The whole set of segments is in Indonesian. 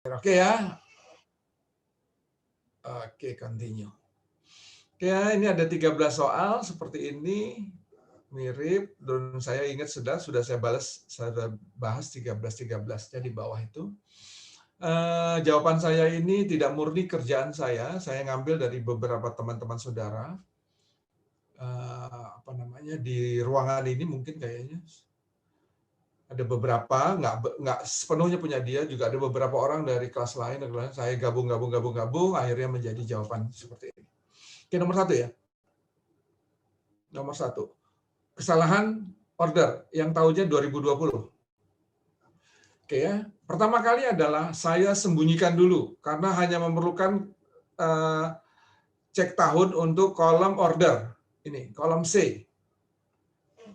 Oke ya. Oke, continue. Oke, ini ada 13 soal seperti ini. Mirip, dan saya ingat sudah saya bahas 13-13-nya di bawah itu. Jawaban saya ini tidak murni kerjaan saya ngambil dari beberapa teman-teman saudara. Di ruangan ini mungkin kayaknya ada beberapa, nggak sepenuhnya punya dia, juga ada beberapa orang dari kelas lain, saya gabung, akhirnya menjadi jawaban seperti ini. Oke, nomor 1 ya. Nomor 1. Kesalahan order yang tahunnya 2020. Oke ya. Pertama kali adalah saya sembunyikan dulu, karena hanya memerlukan cek tahun untuk kolom order. Ini, kolom C.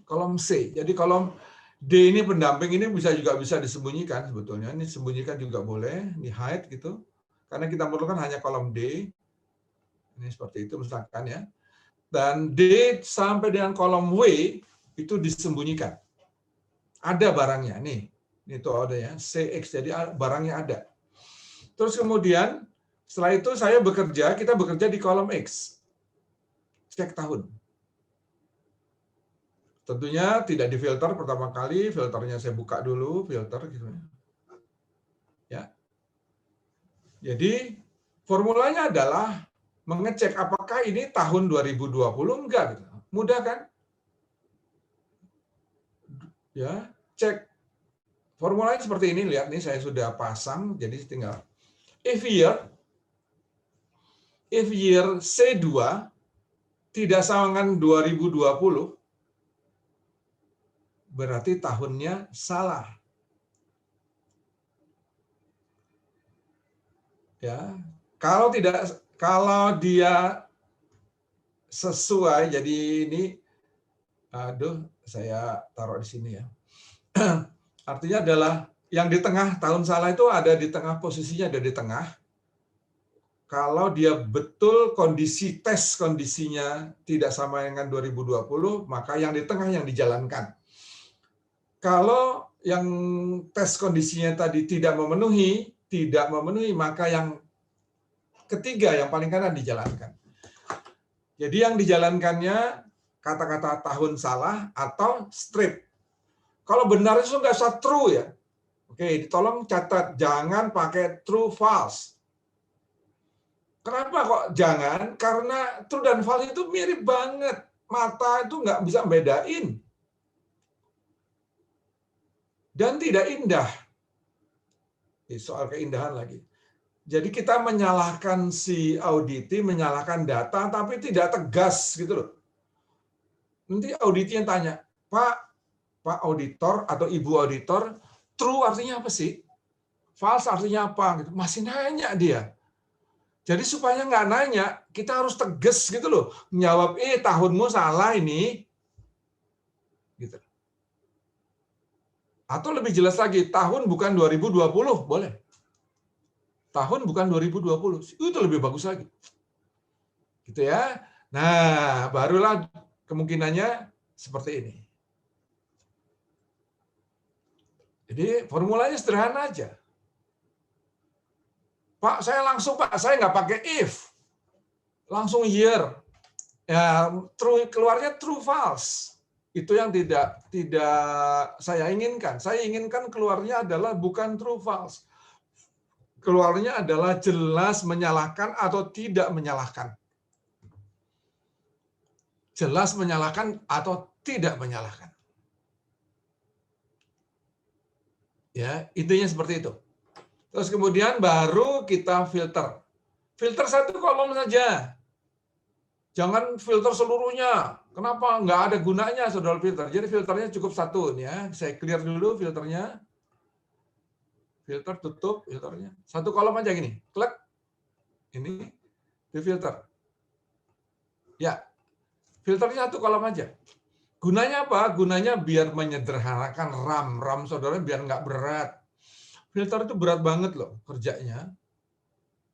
Kolom C. Jadi kolom D ini pendamping ini juga bisa disembunyikan sebetulnya. Ini sembunyikan juga boleh, di hide gitu. Karena kita memerlukan hanya kolom D. Ini seperti itu misalkan ya. Dan D sampai dengan kolom W itu disembunyikan. Ada barangnya nih. Itu ada ya, CX, jadi barangnya ada. Terus kemudian setelah itu kita bekerja di kolom X. Cek tahun. Tentunya tidak difilter pertama kali, filternya saya buka dulu, filter gitu ya. Jadi formulanya adalah mengecek apakah ini tahun 2020 enggak gitu. Mudah kan? Ya, cek. Formulanya seperti ini, lihat nih saya sudah pasang, jadi tinggal if year C2 tidak sama dengan 2020, berarti tahunnya salah. Ya, kalau dia sesuai, jadi ini, saya taruh di sini ya. Artinya adalah yang di tengah, tahun salah itu ada di tengah, posisinya ada di tengah. Kalau dia betul kondisinya tidak sama dengan 2020, maka yang di tengah yang dijalankan. Kalau yang tes kondisinya tadi tidak memenuhi, maka yang ketiga, yang paling kanan dijalankan. Jadi yang dijalankannya kata-kata tahun salah atau strip. Kalau benar itu nggak usah true ya. Oke, tolong catat, jangan pakai true false. Kenapa kok jangan? Karena true dan false itu mirip banget. Mata itu nggak bisa bedain. Dan tidak indah. Soal keindahan lagi. Jadi kita menyalahkan si auditi, menyalahkan data, tapi tidak tegas gitu loh. Nanti auditi yang tanya, Pak auditor atau Ibu auditor, true artinya apa sih? False artinya apa? Gitu. Masih nanya dia. Jadi supaya nggak nanya, kita harus tegas gitu loh. Menjawab, tahunmu salah ini. Gitu. Atau lebih jelas lagi, tahun bukan 2020, boleh. Tahun bukan 2020, itu lebih bagus lagi. Gitu ya. Nah, barulah kemungkinannya seperti ini. Jadi formulanya sederhana aja. Pak, saya nggak pakai if. Langsung year. Ya, keluarnya true false. Itu yang tidak saya inginkan. Saya inginkan keluarnya adalah bukan true false. Keluarnya adalah jelas menyalahkan atau tidak menyalahkan. Jelas menyalahkan atau tidak menyalahkan. Ya, intinya seperti itu. Terus kemudian baru kita filter. Filter satu kolom saja. Jangan filter seluruhnya. Kenapa? Nggak ada gunanya saudara filter. Jadi filternya cukup satu nih ya. Saya clear dulu filternya. Filter tutup filternya. Satu kolom aja gini. Klik. Ini di filter. Ya. Filternya satu kolom aja. Gunanya apa? Gunanya biar menyederhanakan RAM. RAM saudara biar nggak berat. Filter itu berat banget loh kerjanya.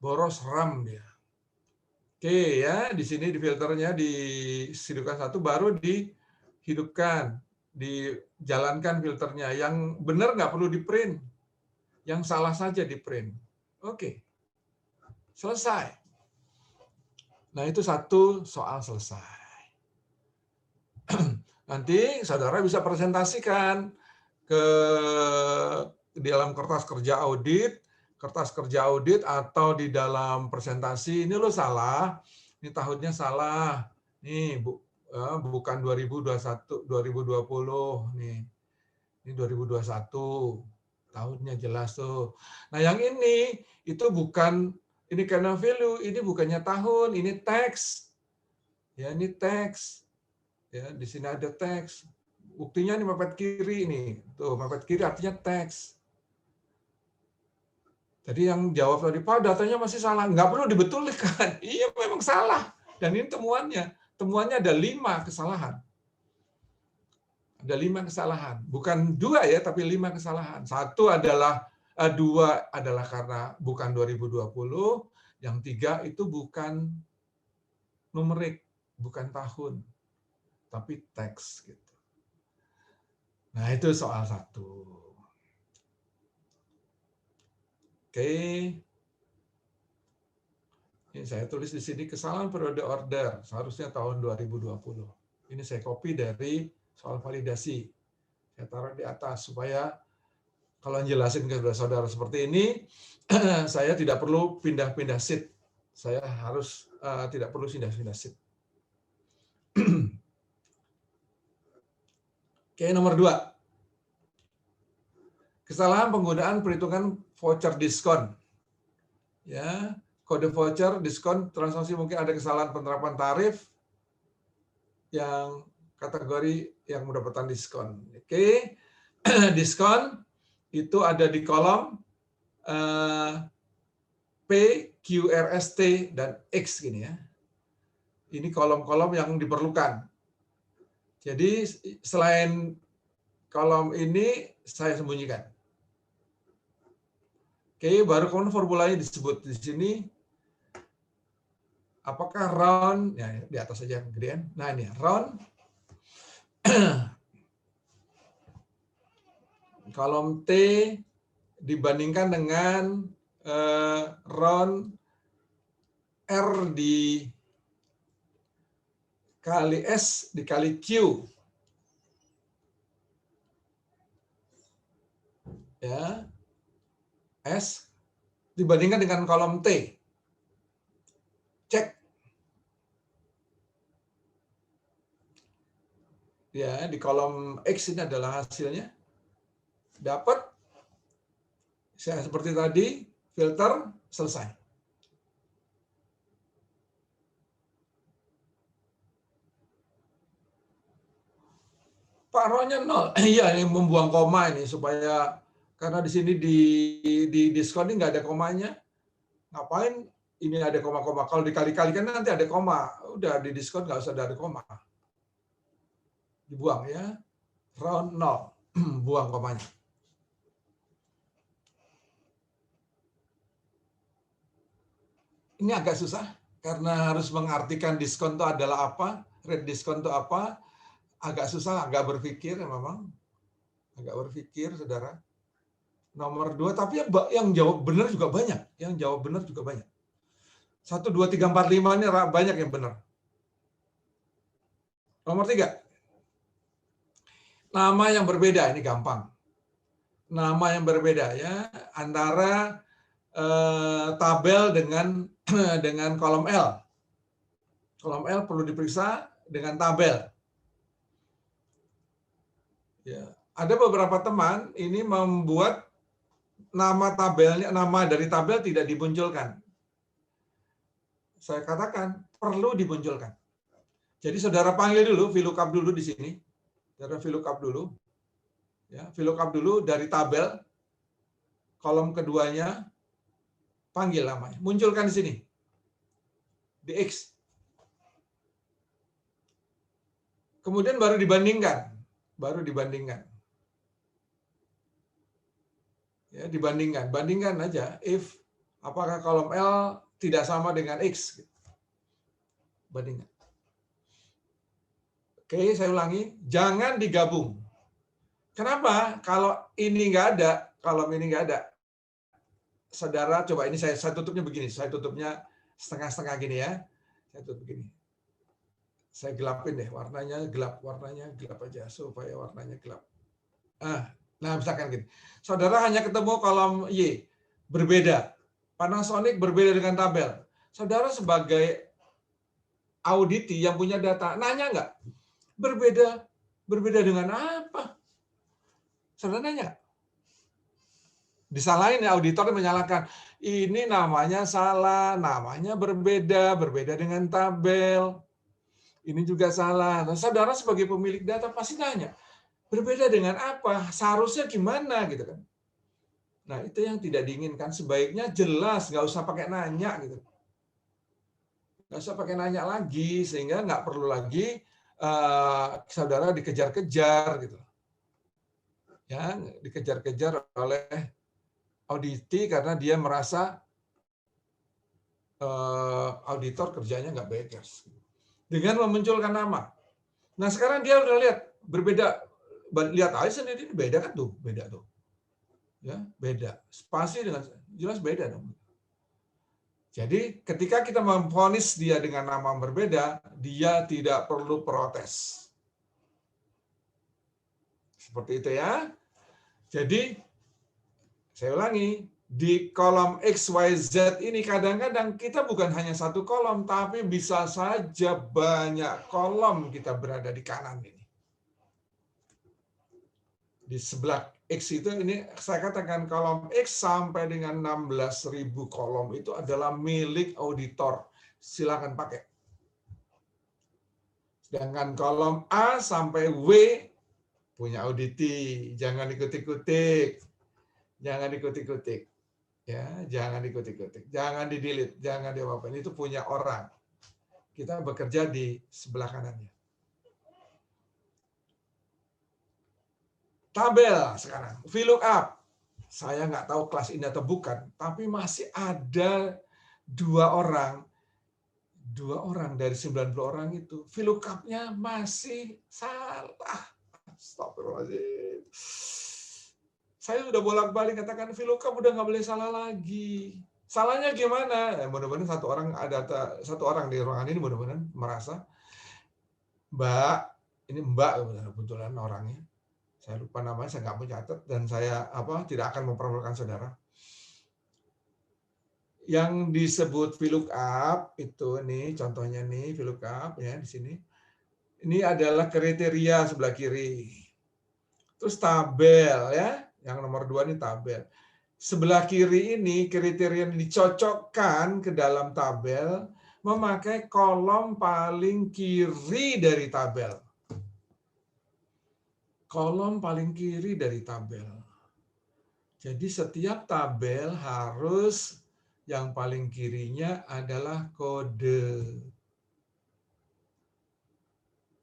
Boros RAM dia. Oke ya, di sini di filternya dihidupkan satu, baru dihidupkan, dijalankan filternya. Yang benar nggak perlu di print, yang salah saja di print. Oke, selesai. Nah, itu satu soal selesai. Nanti saudara bisa presentasikan ke di dalam kertas kerja audit atau di dalam presentasi, ini lo salah, ini tahunnya salah, nih bukan 2021, 2020 nih, ini 2021 tahunnya jelas tuh. Nah yang ini itu bukan, ini karena value, ini bukannya tahun, ini teks, ya ini teks, ya di sini ada teks. Buktinya ini mepet kiri nih, tuh mepet kiri artinya teks. Jadi yang jawab tadi, Pak datanya masih salah, nggak perlu dibetulkan. Iya memang salah. Dan ini temuannya ada 5 kesalahan. Ada 5 kesalahan, bukan 2 ya, tapi 5 kesalahan. 2 adalah karena bukan 2020, yang 3 itu bukan numerik, bukan tahun, tapi teks gitu. Nah, itu soal 1. Oke. Ini saya tulis di sini kesalahan periode order, seharusnya tahun 2020. Ini saya copy dari soal validasi. Saya taruh di atas supaya kalau jelasin ke saudara seperti ini, saya tidak perlu pindah-pindah sheet. Saya harus tidak perlu pindah-pindah sheet. Oke, nomor 2. Kesalahan penggunaan perhitungan voucher diskon. Ya, kode voucher diskon transaksi mungkin ada kesalahan penerapan tarif yang kategori yang mendapatkan diskon. Oke, diskon itu ada di kolom P, Q, R, S, T, dan X gini ya. Ini kolom-kolom yang diperlukan. Jadi selain kolom ini saya sembunyikan. Oke, baru kemudian formulanya disebut di sini. Apakah round, ya di atas saja kemudian. Nah ini round. Kolom T dibandingkan dengan round R dikali S dikali Q. Ya. S dibandingkan dengan kolom T. Cek. Ya, di kolom X ini adalah hasilnya. Dapat. Saya seperti tadi, filter, selesai. Pak rohnya 0. Iya, ini membuang koma ini supaya karena di sini di diskon ini nggak ada komanya. Ngapain ini ada koma-koma? Kalau dikali-kali kan nanti ada koma. Udah di diskon nggak usah ada koma. Dibuang ya. Round 0. Buang komanya. Ini agak susah karena harus mengartikan diskon itu adalah apa, rate diskon itu apa. Agak susah, agak berpikir memang. Agak berpikir, saudara. Nomor 2, tapi yang jawab benar juga banyak. Yang jawab benar juga banyak. 1, 2, 3, 4, 5 ini banyak yang benar. Nomor 3. Nama yang berbeda, ini gampang. Nama yang berbeda ya antara tabel dengan kolom L. Kolom L perlu diperiksa dengan tabel. Ya, ada beberapa teman ini membuat nama dari tabel tidak dimunculkan. Saya katakan perlu dimunculkan. Jadi saudara panggil dulu, VLOOKUP dulu di sini. Saudara VLOOKUP dulu. Ya, VLOOKUP dulu dari tabel. Kolom keduanya panggil namanya. Munculkan di sini. Di X. Kemudian baru dibandingkan. Ya, dibandingkan. Bandingkan aja if apakah kolom L tidak sama dengan X. Bandingkan. Oke, saya ulangi. Jangan digabung. Kenapa? Kalau ini nggak ada, kolom ini nggak ada. saudara coba ini saya tutupnya begini, saya tutupnya setengah-setengah gini ya. Saya tutup begini. Saya gelapin deh warnanya gelap aja supaya warnanya gelap. Nah misalkan gini, saudara hanya ketemu kolom Y, berbeda. Panasonic berbeda dengan tabel. Saudara sebagai auditi yang punya data, nanya nggak? Berbeda dengan apa? Saudara nanya? Disalahin ya, auditor menyalahkan. Ini namanya salah, namanya berbeda dengan tabel. Ini juga salah. Nah, saudara sebagai pemilik data pasti nanya, berbeda dengan apa? Seharusnya gimana gitu kan? Nah, itu yang tidak diinginkan. Sebaiknya jelas, nggak usah pakai nanya gitu. Nggak usah pakai nanya lagi, sehingga nggak perlu lagi saudara dikejar-kejar gitu. Ya, dikejar-kejar oleh auditi karena dia merasa auditor kerjanya nggak beres. Dengan memunculkan nama. Nah, sekarang dia udah lihat berbeda, lihat aja sendiri beda kan tuh, beda tuh. Ya, beda. Spasi dengan jelas beda dong. Jadi ketika kita memvonis dia dengan nama yang berbeda, dia tidak perlu protes. Seperti itu ya. Jadi saya ulangi, di kolom X, Y, Z ini kadang-kadang kita bukan hanya satu kolom, tapi bisa saja banyak kolom kita berada di kanan ini. Di sebelah X itu ini saya katakan kolom X sampai dengan 16.000 kolom itu adalah milik auditor. Silakan pakai. Sedangkan kolom A sampai W punya auditi. Jangan ikutik-ikutik. Jangan ikutik-ikutik. Ya, jangan ikutik-ikutik. Jangan di-delete, jangan di-apa-apain. Itu punya orang. Kita bekerja di sebelah kanannya. Tabel sekarang, VLOOKUP. Saya nggak tahu kelas ini atau bukan, tapi masih ada dua orang dari 90 orang itu. VLOOKUP-nya masih salah. Astagfirullahaladzim. Saya udah bolak-balik katakan VLOOKUP udah nggak boleh salah lagi. Salahnya gimana? Mudah-mudahan satu orang di ruangan ini mudah-mudahan merasa, Mbak, ini Mbak kebetulan orangnya. Saya lupa namanya, saya nggak mencatat dan saya tidak akan mempermalukan saudara. Yang disebut VLOOKUP itu nih contohnya nih VLOOKUP ya di sini. Ini adalah kriteria sebelah kiri. Terus tabel ya, yang nomor 2 ini tabel. Sebelah kiri ini kriteria yang dicocokkan ke dalam tabel memakai kolom paling kiri dari tabel. Kolom paling kiri dari tabel. Jadi setiap tabel harus yang paling kirinya adalah kode.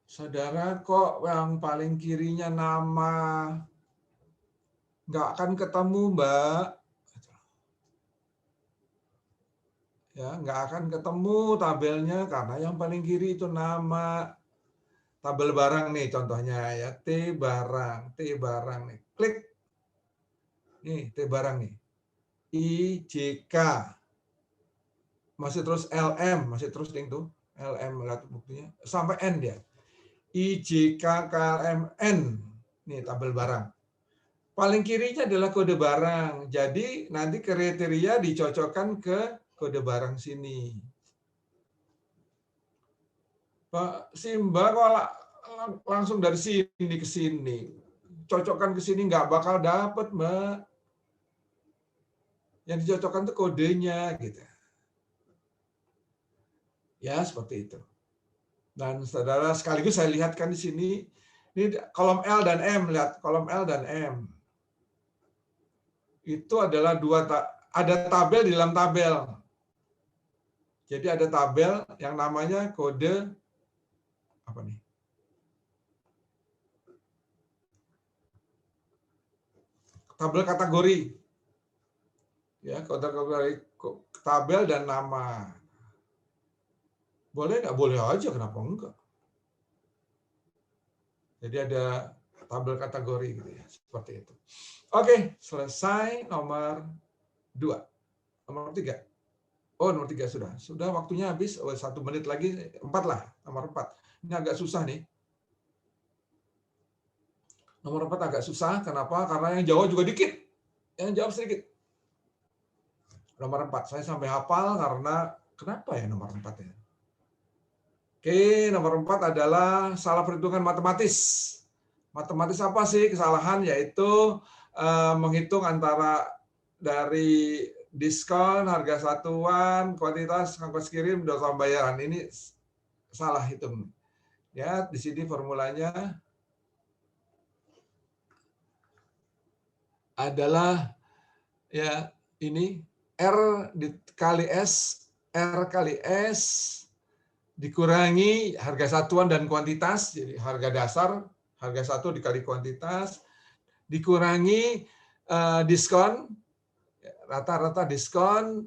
Saudara, kok yang paling kirinya nama? Nggak akan ketemu, Mbak. Ya, nggak akan ketemu tabelnya karena yang paling kiri itu nama. Tabel barang nih contohnya ya, T barang nih. Klik. Nih, T barang nih. IJK. Masih terus LM, masih terus ding tuh. LM lihat buktinya sampai N dia. IJKKLMN. Nih tabel barang. Paling kirinya adalah kode barang. Jadi nanti kriteria dicocokkan ke kode barang sini. Pak Simba kok langsung dari sini ke sini. Cocokkan ke sini nggak bakal dapet, Mbak. Yang dicocokkan itu kodenya gitu. Ya, seperti itu. Dan saudara sekaligus saya lihatkan di sini, ini kolom L dan M, lihat kolom L dan M. Itu adalah ada tabel di dalam tabel. Jadi ada tabel yang namanya kode apa nih? Tabel kategori. Ya, kategori tabel dan nama. Boleh nggak? Boleh aja, kenapa enggak? Jadi ada tabel kategori gitu ya, seperti itu. Oke, selesai nomor 2. Nomor 3. Oh, nomor 3 sudah. Sudah waktunya habis. Oh, 1 menit lagi. 4 lah. Nomor 4. Ini agak susah nih. Nomor 4 agak susah. Kenapa? Karena yang jawab juga dikit. Yang jawab sedikit. Nomor 4. Saya sampai hafal karena kenapa ya nomor 4 ya? Oke, nomor 4 adalah salah perhitungan matematis. Matematis apa sih kesalahan? Yaitu menghitung antara dari diskon, harga satuan, kuantitas, ongkos kirim, dosa pembayaran. Ini salah hitung. Ya, di sini formulanya adalah ya ini R kali S, R kali S dikurangi harga satuan dan kuantitas, jadi harga dasar, harga satu dikali kuantitas, dikurangi diskon, rata-rata diskon,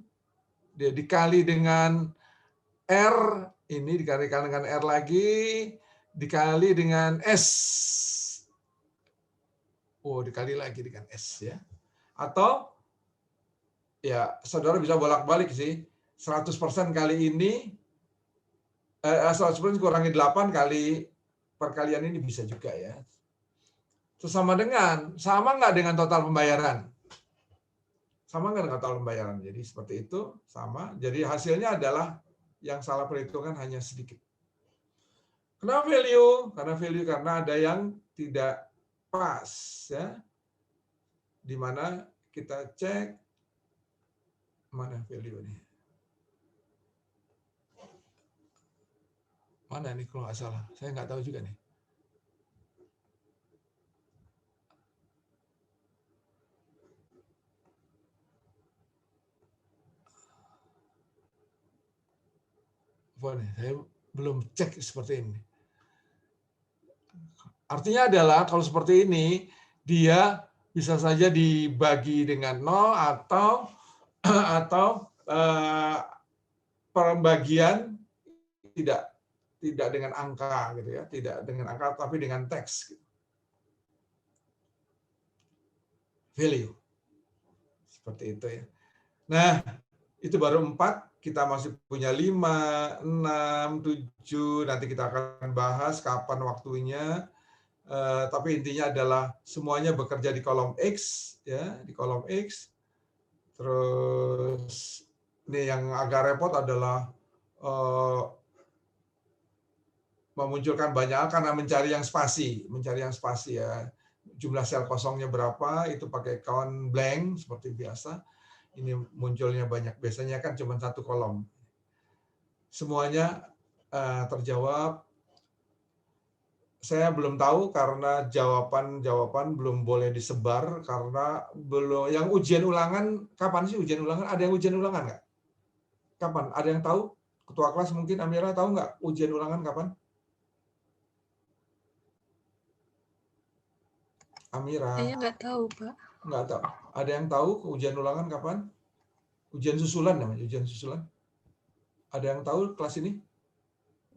dikali dengan R, ini dikalikan dengan R lagi, dikali dengan S. Oh, dikali lagi dengan S ya. Atau ya saudara bisa bolak-balik sih, 100% kali ini, 100% kurangi 8 kali perkalian ini bisa juga ya. Terus sama nggak dengan total pembayaran? Sama nggak dengan total pembayaran? Jadi seperti itu, sama. Jadi hasilnya adalah yang salah perhitungan hanya sedikit. Kenapa value? Karena ada yang tidak pas ya. Di mana kita cek mana value ini. Mana nih kalau nggak salah? Saya nggak tahu juga nih. Boleh, saya belum cek seperti ini. Artinya adalah kalau seperti ini, dia bisa saja dibagi dengan 0 atau pembagian tidak dengan angka gitu ya, tidak dengan angka tapi dengan teks. Value. Seperti itu ya. Nah, itu baru 4, kita masih punya 5, 6, 7, nanti kita akan bahas kapan waktunya. Tapi intinya adalah semuanya bekerja di kolom X ya, di kolom X. Terus ini yang agak repot adalah memunculkan banyak karena mencari yang spasi ya. Jumlah sel kosongnya berapa itu pakai count blank seperti biasa. Ini munculnya banyak, biasanya kan cuma 1 kolom. Semuanya terjawab. Saya belum tahu karena jawaban belum boleh disebar karena belum. Yang ujian ulangan kapan sih ujian ulangan? Ada yang ujian ulangan nggak? Kapan? Ada yang tahu? Ketua kelas mungkin Amira tahu nggak ujian ulangan kapan? Amira. Saya nggak tahu, Pak. Nggak tahu. Ada yang tahu ujian ulangan kapan? Ujian susulan namanya, ujian susulan. Ada yang tahu kelas ini?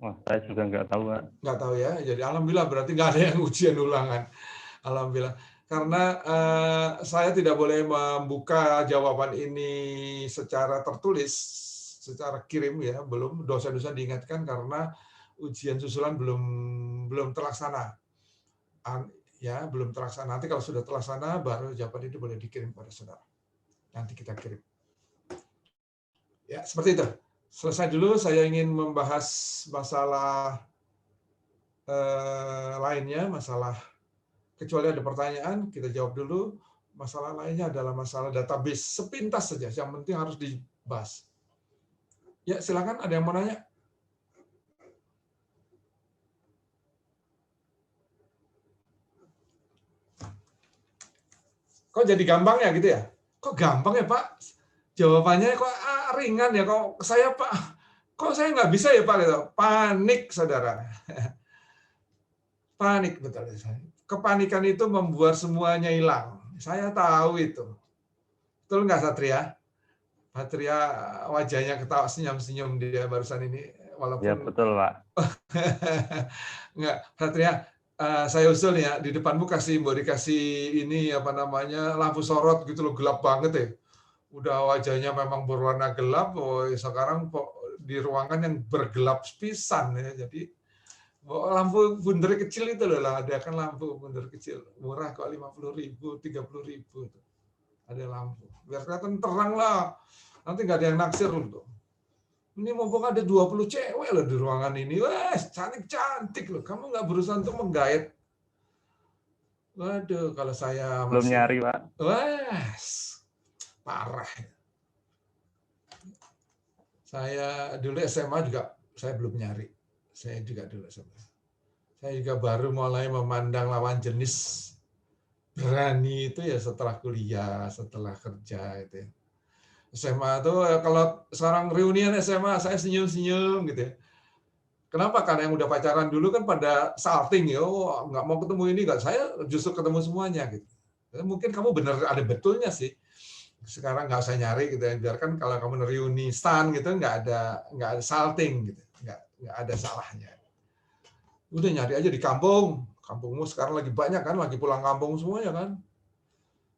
Wah, saya juga nggak tahu, Pak. Nggak tahu ya. Jadi alhamdulillah berarti nggak ada yang ujian ulangan. Alhamdulillah. Karena saya tidak boleh membuka jawaban ini secara tertulis, secara kirim ya, belum. Dosen-dosen diingatkan karena ujian susulan belum terlaksana. Ya, belum terlaksana. Nanti kalau sudah terlaksana, baru jawaban itu boleh dikirim pada saudara. Nanti kita kirim. Ya, seperti itu. Selesai dulu, saya ingin membahas masalah lainnya, masalah kecuali ada pertanyaan, kita jawab dulu. Masalah lainnya adalah masalah database, sepintas saja, yang penting harus dibahas. Ya, silakan, ada yang mau nanya? Kok jadi gampang ya gitu ya? Kok gampang ya Pak? Jawabannya kok ringan ya, kok saya Pak, kok saya nggak bisa ya Pak? Gitu. Panik saudara. Panik betul. Kepanikan itu membuat semuanya hilang. Saya tahu itu. Betul nggak Satria? Satria wajahnya ketawa senyum-senyum dia barusan ini. Walaupun... Ya betul Pak. Nggak, Satria, saya usul ya, di depanmu dikasih ini apa namanya lampu sorot gitu loh, gelap banget ya. udah wajahnya memang berwarna gelap, oh, sekarang di ruangan yang bergelap pisan ya. Jadi lampu bundar kecil itu loh lah, ada kan lampu bundar kecil murah kok 50.000, 30.000 itu. Ada lampu. Biar kelihatan terang lah. Nanti nggak ada yang naksir loh. Ini mumpung ada 20 cewek loh di ruangan ini. Wah, cantik-cantik loh. Kamu nggak berusaha untuk menggait. Waduh, kalau saya Belum masih... nyari, Pak. Wah, parah. Saya dulu SMA juga, saya belum nyari. Saya juga dulu SMA. Saya juga baru mulai memandang lawan jenis berani itu ya setelah kuliah, setelah kerja itu ya. SMA tuh kalau sekarang reunian SMA saya senyum-senyum gitu ya. Kenapa? Karena yang udah pacaran dulu kan pada salting ya, oh, nggak mau ketemu ini nggak, saya justru ketemu semuanya gitu. Mungkin kamu benar ada betulnya sih. Sekarang nggak usah nyari gitu ya, biarkan kalau kamu reuni stan gitu nggak ada salting gitu, nggak ada salahnya. Udah nyari aja di kampung, kampungmu sekarang lagi banyak kan, lagi pulang kampung semuanya kan.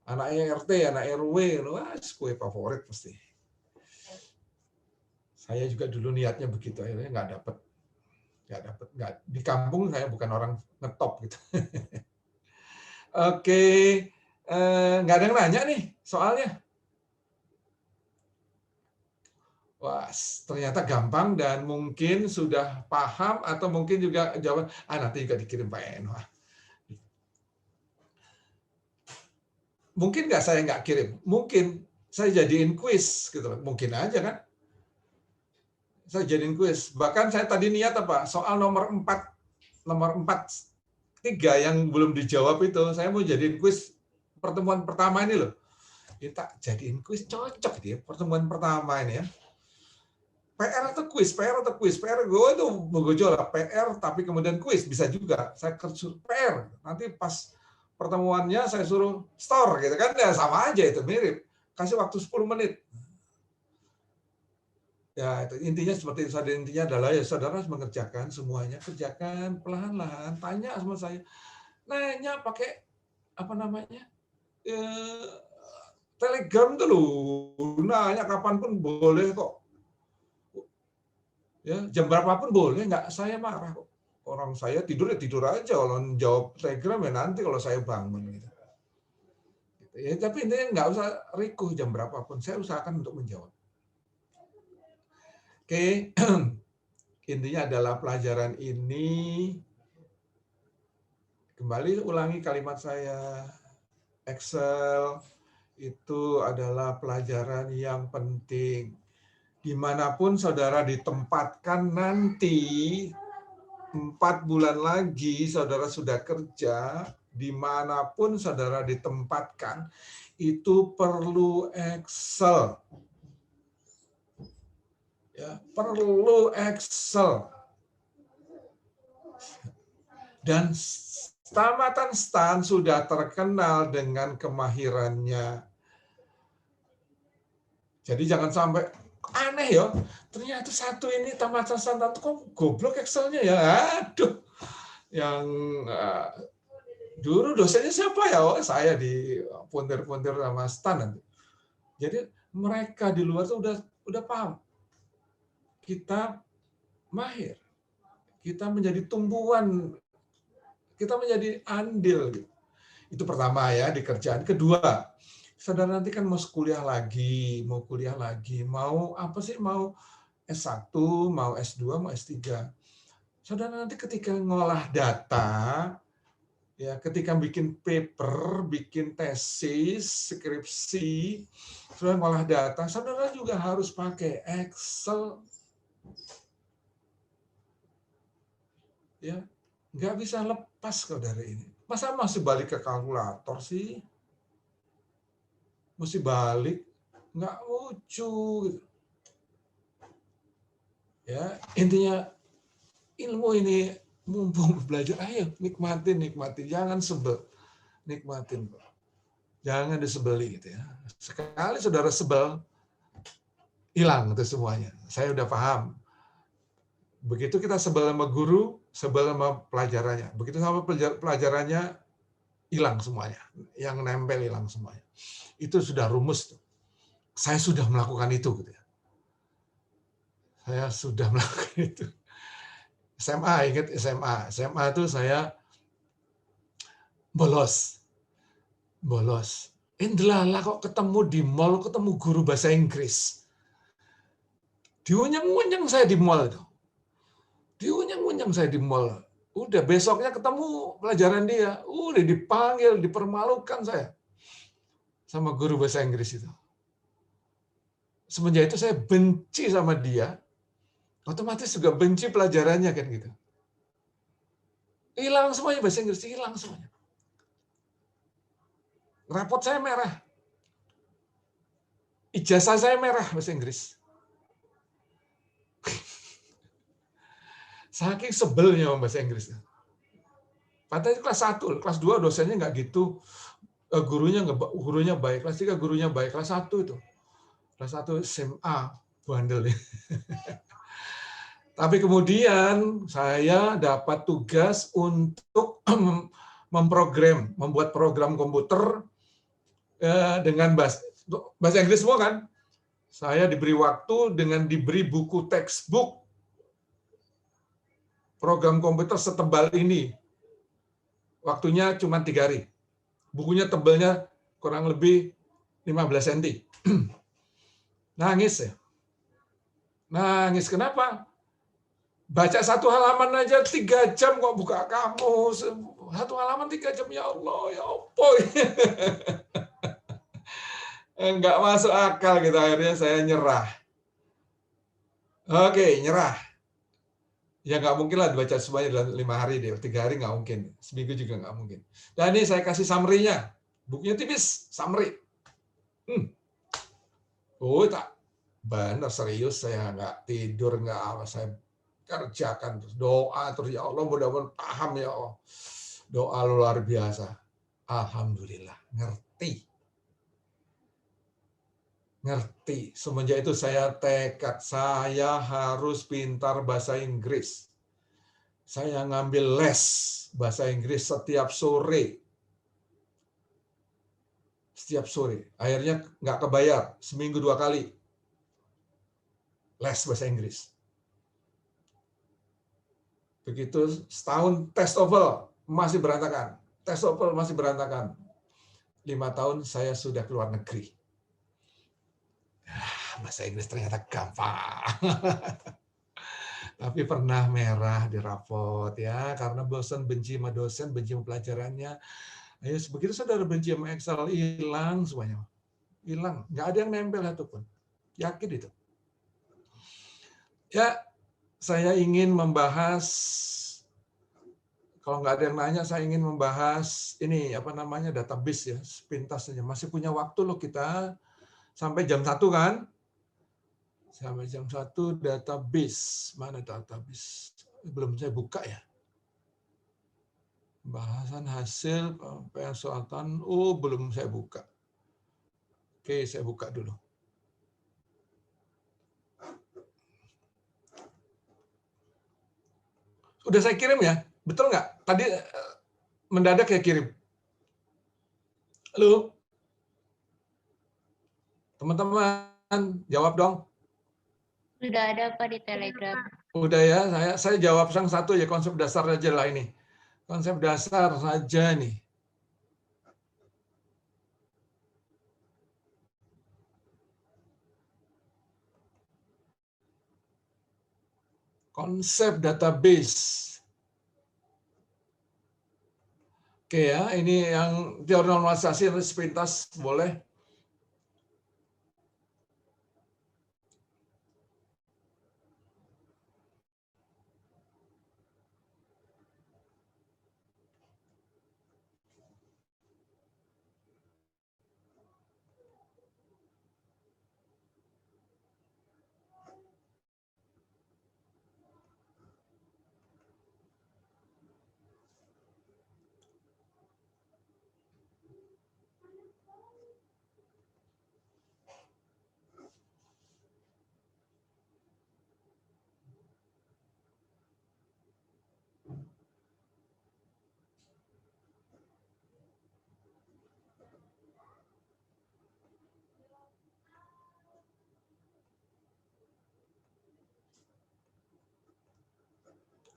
Anaknya RT, anak RW, wah, kue favorit pasti. Saya juga dulu niatnya begitu, akhirnya nggak dapet. Di kampung saya bukan orang ngetop gitu. Oke, nggak ada yang nanya nih soalnya. Wah, ternyata gampang dan mungkin sudah paham atau mungkin juga jawaban. Nanti juga dikirim Pak Eno. Mungkin nggak saya nggak kirim, mungkin saya jadiin kuis gitu loh, mungkin aja kan. Saya jadiin kuis. Bahkan saya tadi niat apa? Soal nomor 3 yang belum dijawab itu, saya mau jadiin kuis pertemuan pertama ini loh. Kita jadiin kuis cocok dia pertemuan pertama ini ya. PR atau kuis, PR atau kuis, PR gue itu bergejolak PR tapi kemudian kuis bisa juga. Saya kerja PR nanti pas pertemuannya saya suruh store gitu kan ya sama aja itu mirip. Kasih waktu 10 menit. Ya itu intinya seperti itu. Intinya adalah ya saudara harus mengerjakan semuanya, kerjakan perlahan-lahan. Tanya sama saya, nanya pakai apa namanya Telegram tuh loh, nanya kapanpun boleh kok. Ya, jam berapapun boleh, nggak saya marah kok. Orang saya tidur ya tidur aja, kalau jawab Telegram ya nanti kalau saya bangun gitu. Ya, tapi intinya nggak usah rikuh jam berapapun, saya usahakan untuk menjawab. Oke, intinya adalah pelajaran ini, kembali ulangi kalimat saya, Excel itu adalah pelajaran yang penting. Dimanapun saudara ditempatkan nanti, 4 bulan lagi saudara sudah kerja, dimanapun saudara ditempatkan, itu perlu Excel. Ya, perlu Excel. Dan tamatan STAN sudah terkenal dengan kemahirannya. Jadi jangan sampai aneh ya, ternyata satu ini tamatan STAN kok goblok Excelnya ya. Aduh. Yang dulu dosennya siapa ya? Oh, saya di puntir-puntir sama STAN nanti. Jadi mereka di luar tuh udah paham. Kita mahir. Kita menjadi tumbuhan. Kita menjadi andil gitu. Itu pertama ya di kerjaan. Kedua, saudara nanti kan mau kuliah lagi, mau apa sih? Mau S1, mau S2, mau S3. Saudara nanti ketika ngolah data, ya ketika bikin paper, bikin tesis, skripsi, saudara ngolah data, saudara juga harus pakai Excel. Ya, nggak bisa lepas kok dari ini. Masa masih balik ke kalkulator sih? Mesti balik, nggak lucu gitu. Ya, intinya ilmu ini mumpung belajar, ayo nikmatin, jangan sebel, nikmatin, jangan disebeli gitu ya. Sekali saudara sebel, hilang itu semuanya. Saya udah paham. Begitu kita sebel sama guru, sebel sama pelajarannya. Begitu sama pelajarannya, hilang semuanya. Yang nempel hilang semuanya. Itu sudah rumus tuh. saya sudah melakukan itu. Gitu ya. Saya sudah melakukan itu. SMA, ingat SMA. SMA itu saya bolos. Delala kok ketemu di mall, ketemu guru bahasa Inggris. Diunyeng-unyeng saya di mall itu. Diunyeng-unyeng saya di mall. Udah besoknya ketemu pelajaran dia. Udah dipanggil, dipermalukan saya. Sama guru bahasa Inggris itu. Semenjak itu saya benci sama dia. Otomatis juga benci pelajarannya kan gitu. Hilang semuanya bahasa Inggris, hilang semuanya. Rapot saya merah. Ijazah saya merah bahasa Inggris. Saking sebelnya sama bahasa Inggris. Padahal kelas 1, kelas 2 dosennya nggak gitu. Gurunya baik, kelas 3 gurunya baik, kelas 1 itu. Kelas 1 SMA, bandel ya. Tapi kemudian saya dapat tugas untuk membuat program komputer dengan bahasa Inggris semua kan. Saya diberi waktu dengan diberi buku textbook program komputer setebal ini. Waktunya cuma 3 hari. Bukunya tebalnya kurang lebih 15 cm. Nangis ya. Nangis kenapa? Baca satu halaman aja 3 jam kok buka kamus. Satu halaman 3 jam, ya Allah, ya apa. Enggak masuk akal gitu, akhirnya saya nyerah. Oke, nyerah. Ya nggak mungkin lah dibaca semuanya dalam 5 hari deh, 3 hari nggak mungkin, seminggu juga nggak mungkin. Dan ini saya kasih summary-nya, bukunya tipis, summary. Oh tak, benar serius saya nggak tidur nggak apa, saya kerjakan terus doa terus, ya Allah mudah-mudahan paham ya Allah. Doa luar biasa. Alhamdulillah ngerti. Semenjak itu saya tekad saya harus pintar bahasa Inggris. Saya ngambil les bahasa Inggris setiap sore. Akhirnya nggak kebayar, seminggu 2 kali les bahasa Inggris. Begitu setahun tes TOEFL masih berantakan. 5 tahun saya sudah keluar negeri. Bahasa Inggris ternyata gampang. Tapi pernah merah di rapot ya, karena bosan, benci sama dosen, benci sama pelajarannya. Ayo, begitu saudara benci sama Excel, hilang semuanya. Hilang, nggak ada yang nempel satupun. Yakin itu. Ya, saya ingin membahas, kalau nggak ada yang nanya, saya ingin membahas ini, apa namanya, database ya, sepintas saja. Masih punya waktu loh kita, sampai jam 1 kan? Sampai jam 1 database. Mana database? Belum saya buka ya. Bahasan hasil pencatatan. Oh, belum saya buka. Oke, saya buka dulu. Udah saya kirim ya? Betul nggak? Tadi mendadak saya kirim. Halo? Teman-teman, jawab dong. Sudah ada Pak di Telegram. Udah ya, saya jawab yang satu ya, konsep dasar aja lah ini. Konsep dasar saja nih. Konsep database. Oke ya, ini yang teori normalisasi sepintas boleh.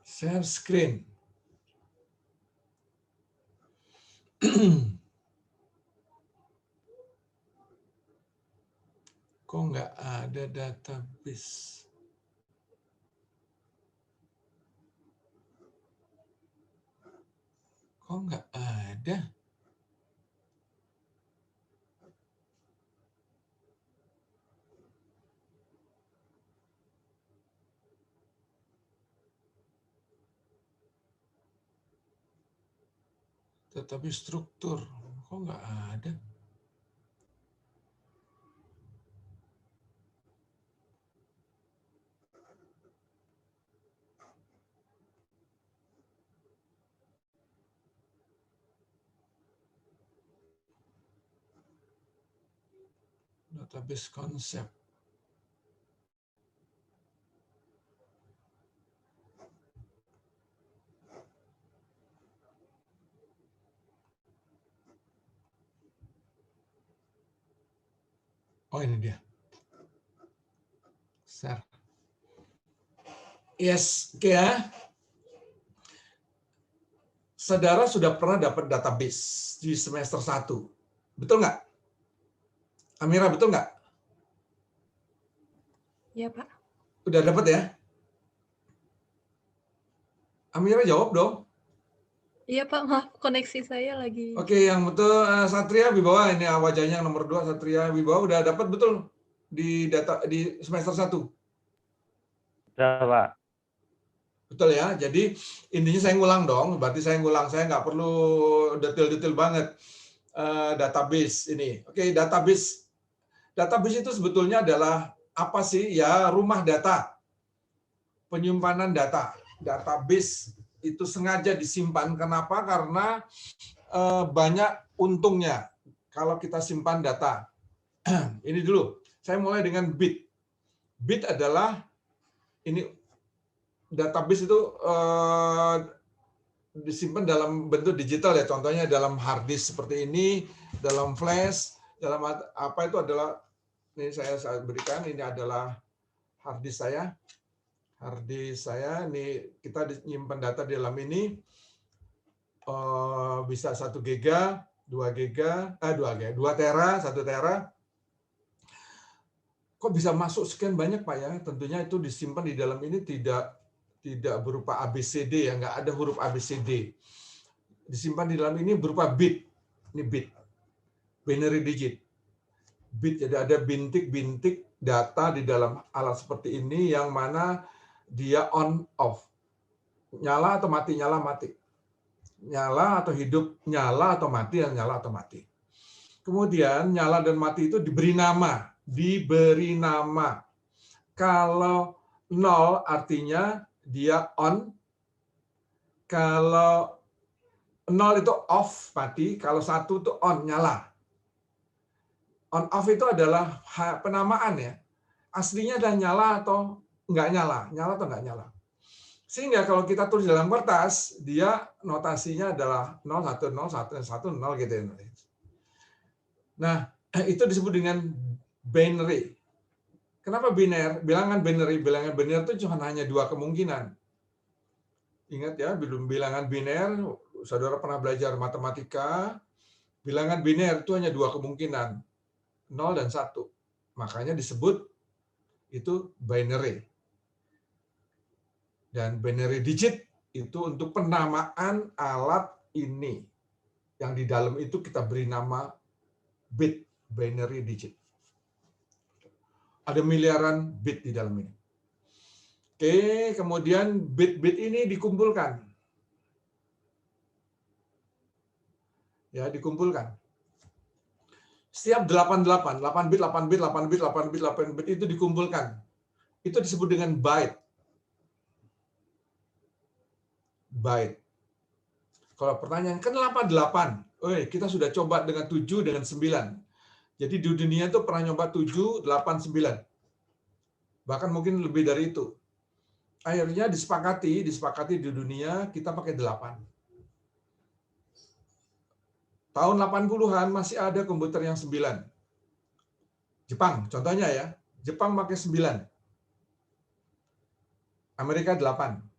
Share screen. Kok nggak ada database? Kok nggak ada? Tetapi struktur, kok nggak ada? Database konsep. Oh, ini dia. Share. Yes, oke ya. Saudara sudah pernah dapat database di semester 1. Betul nggak? Amira, betul nggak? Iya, Pak. Udah dapat ya? Amira jawab dong. Iya, Pak. Maaf, koneksi saya lagi. Oke, yang betul Satria Wibawa, ini wajahnya yang nomor 2, Satria Wibawa udah dapat betul di data di semester 1. Udah, Pak. Betul ya. Jadi intinya saya ngulang dong, berarti saya ngulang, saya nggak perlu detail-detail banget database ini. Oke, database. Database itu sebetulnya adalah apa sih? Ya, rumah data. Penyimpanan data. Database itu sengaja disimpan. Kenapa? Karena banyak untungnya kalau kita simpan data. Ini dulu, saya mulai dengan bit. Bit adalah ini database itu disimpan dalam bentuk digital ya, contohnya dalam hard disk seperti ini, dalam flash, dalam apa itu adalah ini saya berikan, ini adalah hard disk saya. Hard disk saya ini kita menyimpan data di dalam ini bisa 1 giga, 2 giga, 2 tera, 1 tera. Kok bisa masuk sekian banyak, Pak ya? Tentunya itu disimpan di dalam ini tidak berupa ABCD ya, nggak ada huruf ABCD. Disimpan di dalam ini berupa bit. Ini bit, binary digit. Bit, jadi ada bintik-bintik data di dalam alat seperti ini yang mana dia on off. Nyala atau mati, nyala mati. Nyala atau hidup, nyala atau mati, dan nyala atau mati. Kemudian nyala dan mati itu diberi nama. Kalau 0 artinya dia on, kalau 0 itu off, mati, kalau 1 itu on, nyala. On off itu adalah penamaan ya. Aslinya adalah nyala atau nggak nyala, nyala atau nggak nyala. Sehingga kalau kita tulis dalam kertas, dia notasinya adalah 0, 1, 0, 1, 1, 0 gitu ya. Nah, itu disebut dengan binary. Kenapa biner? Bilangan binary itu cuma hanya 2 kemungkinan. Ingat ya, belum bilangan biner, saudara pernah belajar matematika, bilangan biner itu hanya 2 kemungkinan, 0 dan 1. Makanya disebut itu binary. Dan binary digit itu untuk penamaan alat ini. Yang di dalam itu kita beri nama bit, binary digit. Ada miliaran bit di dalam ini. Oke, kemudian bit-bit ini dikumpulkan. Ya, dikumpulkan. Setiap 8 bit, 8 bit, 8 bit, 8 bit, 8 bit itu dikumpulkan. Itu disebut dengan byte. Byte. Kalau pertanyaan, kan 88. Kita sudah coba dengan 7, dengan 9. Jadi di dunia itu pernah nyoba 7, 8, 9. Bahkan mungkin lebih dari itu. Akhirnya disepakati di dunia kita pakai 8. Tahun 80-an masih ada komputer yang 9. Jepang, contohnya ya. Jepang pakai 9. Amerika 8.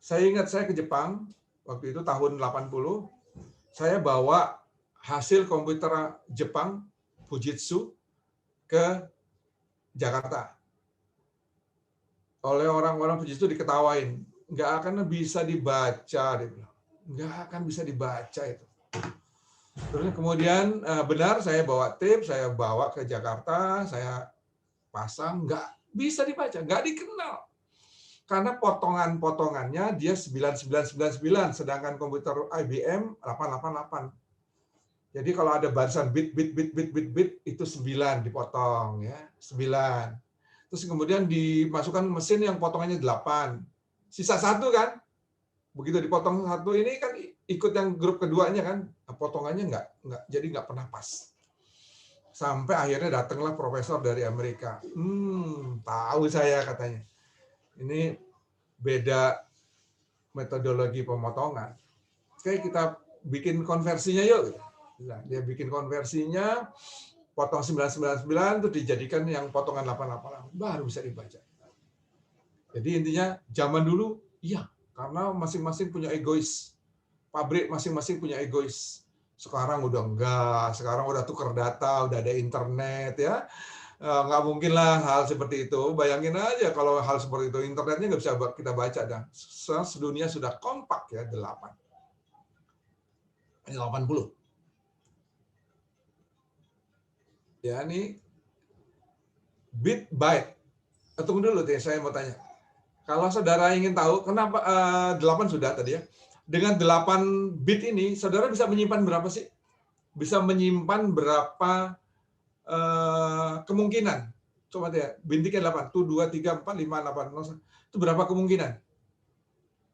Saya ingat saya ke Jepang, waktu itu tahun 80, saya bawa hasil komputer Jepang, Fujitsu, ke Jakarta. Oleh orang-orang Fujitsu diketawain, nggak akan bisa dibaca, dia bilang. Nggak akan bisa dibaca itu. Terus kemudian benar saya bawa tape, saya bawa ke Jakarta, saya pasang, nggak bisa dibaca, nggak dikenal. Karena potongan-potongannya dia 9999, sedangkan komputer IBM 888. Jadi kalau ada barisan bit itu 9 dipotong ya, 9. Terus kemudian dimasukkan mesin yang potongannya 8. Sisa 1 kan? Begitu dipotong 1 ini kan ikut yang grup keduanya kan, potongannya nggak jadi nggak pernah pas. Sampai akhirnya datanglah profesor dari Amerika. Tahu saya katanya. Ini beda metodologi pemotongan. Oke, kita bikin konversinya yuk. Nah, dia bikin konversinya, potong 999 itu dijadikan yang potongan 888, baru bisa dibaca. Jadi intinya zaman dulu, iya, karena masing-masing punya egois. Pabrik masing-masing punya egois. Sekarang udah enggak, sekarang udah tukar data, udah ada internet ya. Nggak mungkin lah hal seperti itu. Bayangin aja kalau hal seperti itu, internetnya nggak bisa kita baca. Dan sedunia sudah kompak ya, 80. Ya, ini bit byte. Tunggu dulu, saya mau tanya. Kalau saudara ingin tahu, kenapa 8 sudah tadi ya. Dengan 8 bit ini, saudara bisa menyimpan berapa sih? Bisa menyimpan berapa kemungkinan? Coba deh, bintiknya 8. 1, 2, 3, 4, 5, 8. Itu berapa kemungkinan?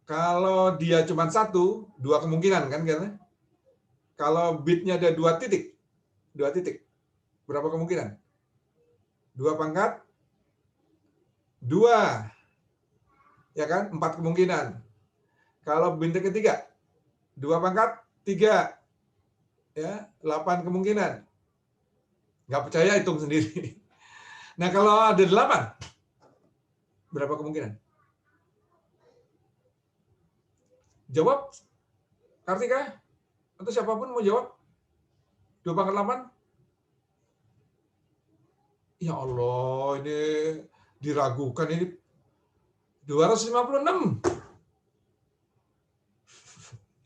Kalau dia cuma 1, 2 kemungkinan kan? Kalau bitnya ada 2 titik, berapa kemungkinan? 2 pangkat 2. Ya kan? 4 kemungkinan. Kalau bintik ketiga, 2 pangkat 3. Ya, 8 kemungkinan. Nggak percaya, hitung sendiri. Nah, kalau ada 8, berapa kemungkinan? Jawab, Kartika, atau siapapun mau jawab. 2 pangkat 8? Ya Allah, ini diragukan ini. 256.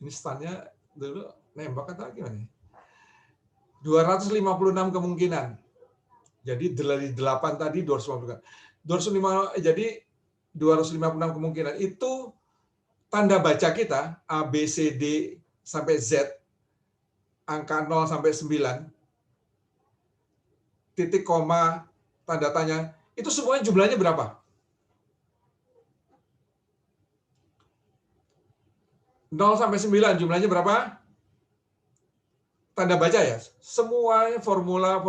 Ini standnya dulu nembak atau gimana? 256 kemungkinan. Jadi dari 8 tadi 256. 256, jadi 256 kemungkinan. Itu tanda baca kita A, B, C, D sampai Z, angka 0 sampai 9, titik koma, tanda tanya, itu semuanya jumlahnya berapa? 0 sampai 9 jumlahnya berapa? Tanda baca ya. Semuanya formula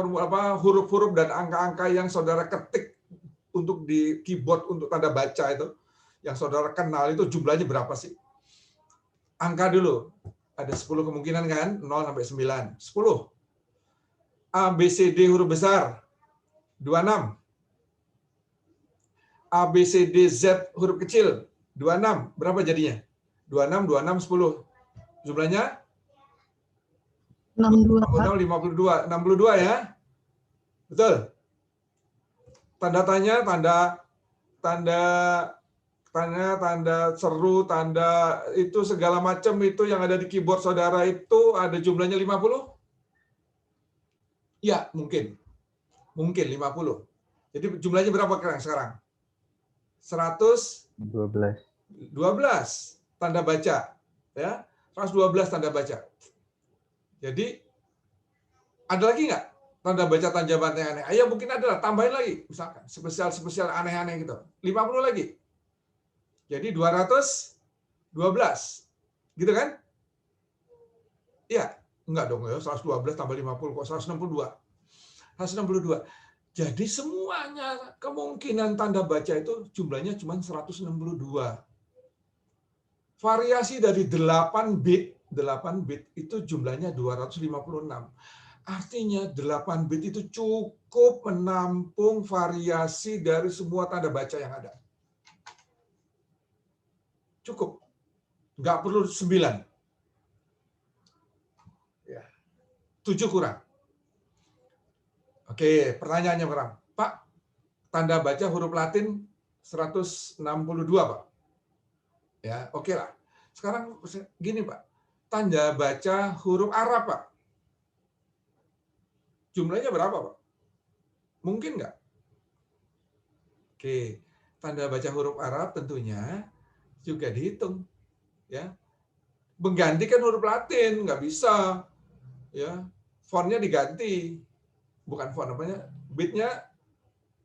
huruf-huruf dan angka-angka yang saudara ketik untuk di keyboard untuk tanda baca itu, yang saudara kenal itu jumlahnya berapa sih? Angka dulu. Ada 10 kemungkinan kan? 0 sampai 9. 10. A, B, C, D huruf besar. 26. A, B, C, D, Z huruf kecil. 26. Berapa jadinya? 26, 26, 10. Jumlahnya? 62, Pak. 52. 62 ya? Betul? Tanda tanya, tanda seru, tanda itu segala macam itu yang ada di keyboard saudara itu ada jumlahnya 50? Ya, mungkin. Mungkin 50. Jadi jumlahnya berapa sekarang? 12. 12 tanda baca. Ya, 112 tanda baca. Jadi, ada lagi nggak tanda baca tanda baca aneh? Ayo mungkin ada lah, tambahin lagi. Misalkan, spesial aneh-aneh gitu. 50 lagi. Jadi 212. Gitu kan? Iya. Enggak dong, ya 112 tambah 50, kok 162. 162. Jadi semuanya kemungkinan tanda baca itu jumlahnya cuma 162. Variasi dari 8 bit itu jumlahnya 256. Artinya 8 bit itu cukup menampung variasi dari semua tanda baca yang ada. Cukup. Nggak perlu 9. Ya. 7 kurang. Oke, pertanyaannya kurang. Pak, tanda baca huruf Latin 162, Pak. Ya, oke lah. Sekarang gini, Pak. Tanda baca huruf Arab, Pak. Jumlahnya berapa, Pak? Mungkin nggak? Oke, tanda baca huruf Arab tentunya juga dihitung. Ya, menggantikan huruf Latin nggak bisa. Ya, fontnya diganti. Bukan font namanya, bitnya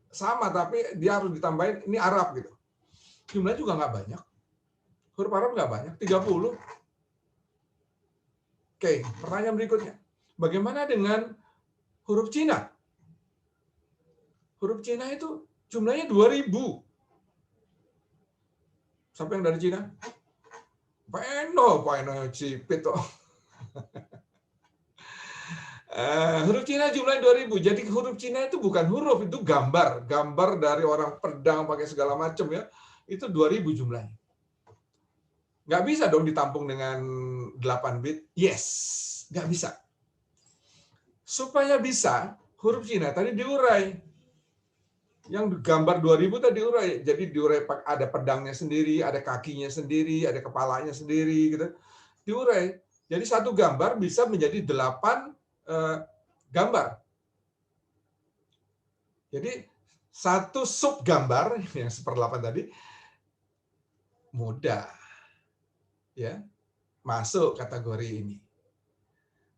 sama tapi dia harus ditambahin ini Arab gitu. Jumlahnya juga nggak banyak. Huruf Arab nggak banyak, 30. Oke, pertanyaan berikutnya. Bagaimana dengan huruf Cina? Huruf Cina itu jumlahnya 2000. Siapa yang dari Cina? Pak Eno Cipit toh. Huruf Cina jumlahnya 2000. Jadi huruf Cina itu bukan huruf, itu gambar. Gambar dari orang pedang pakai segala macam ya. Itu 2000 jumlahnya. Nggak bisa dong ditampung dengan 8 bit. Yes, nggak bisa. Supaya bisa, huruf Cina tadi diurai. Yang gambar 2000 tadi diurai. Jadi diurai ada pedangnya sendiri, ada kakinya sendiri, ada kepalanya sendiri gitu. Diurai. Jadi satu gambar bisa menjadi 8 gambar. Jadi satu sub gambar yang 1/8 tadi mudah ya masuk kategori ini.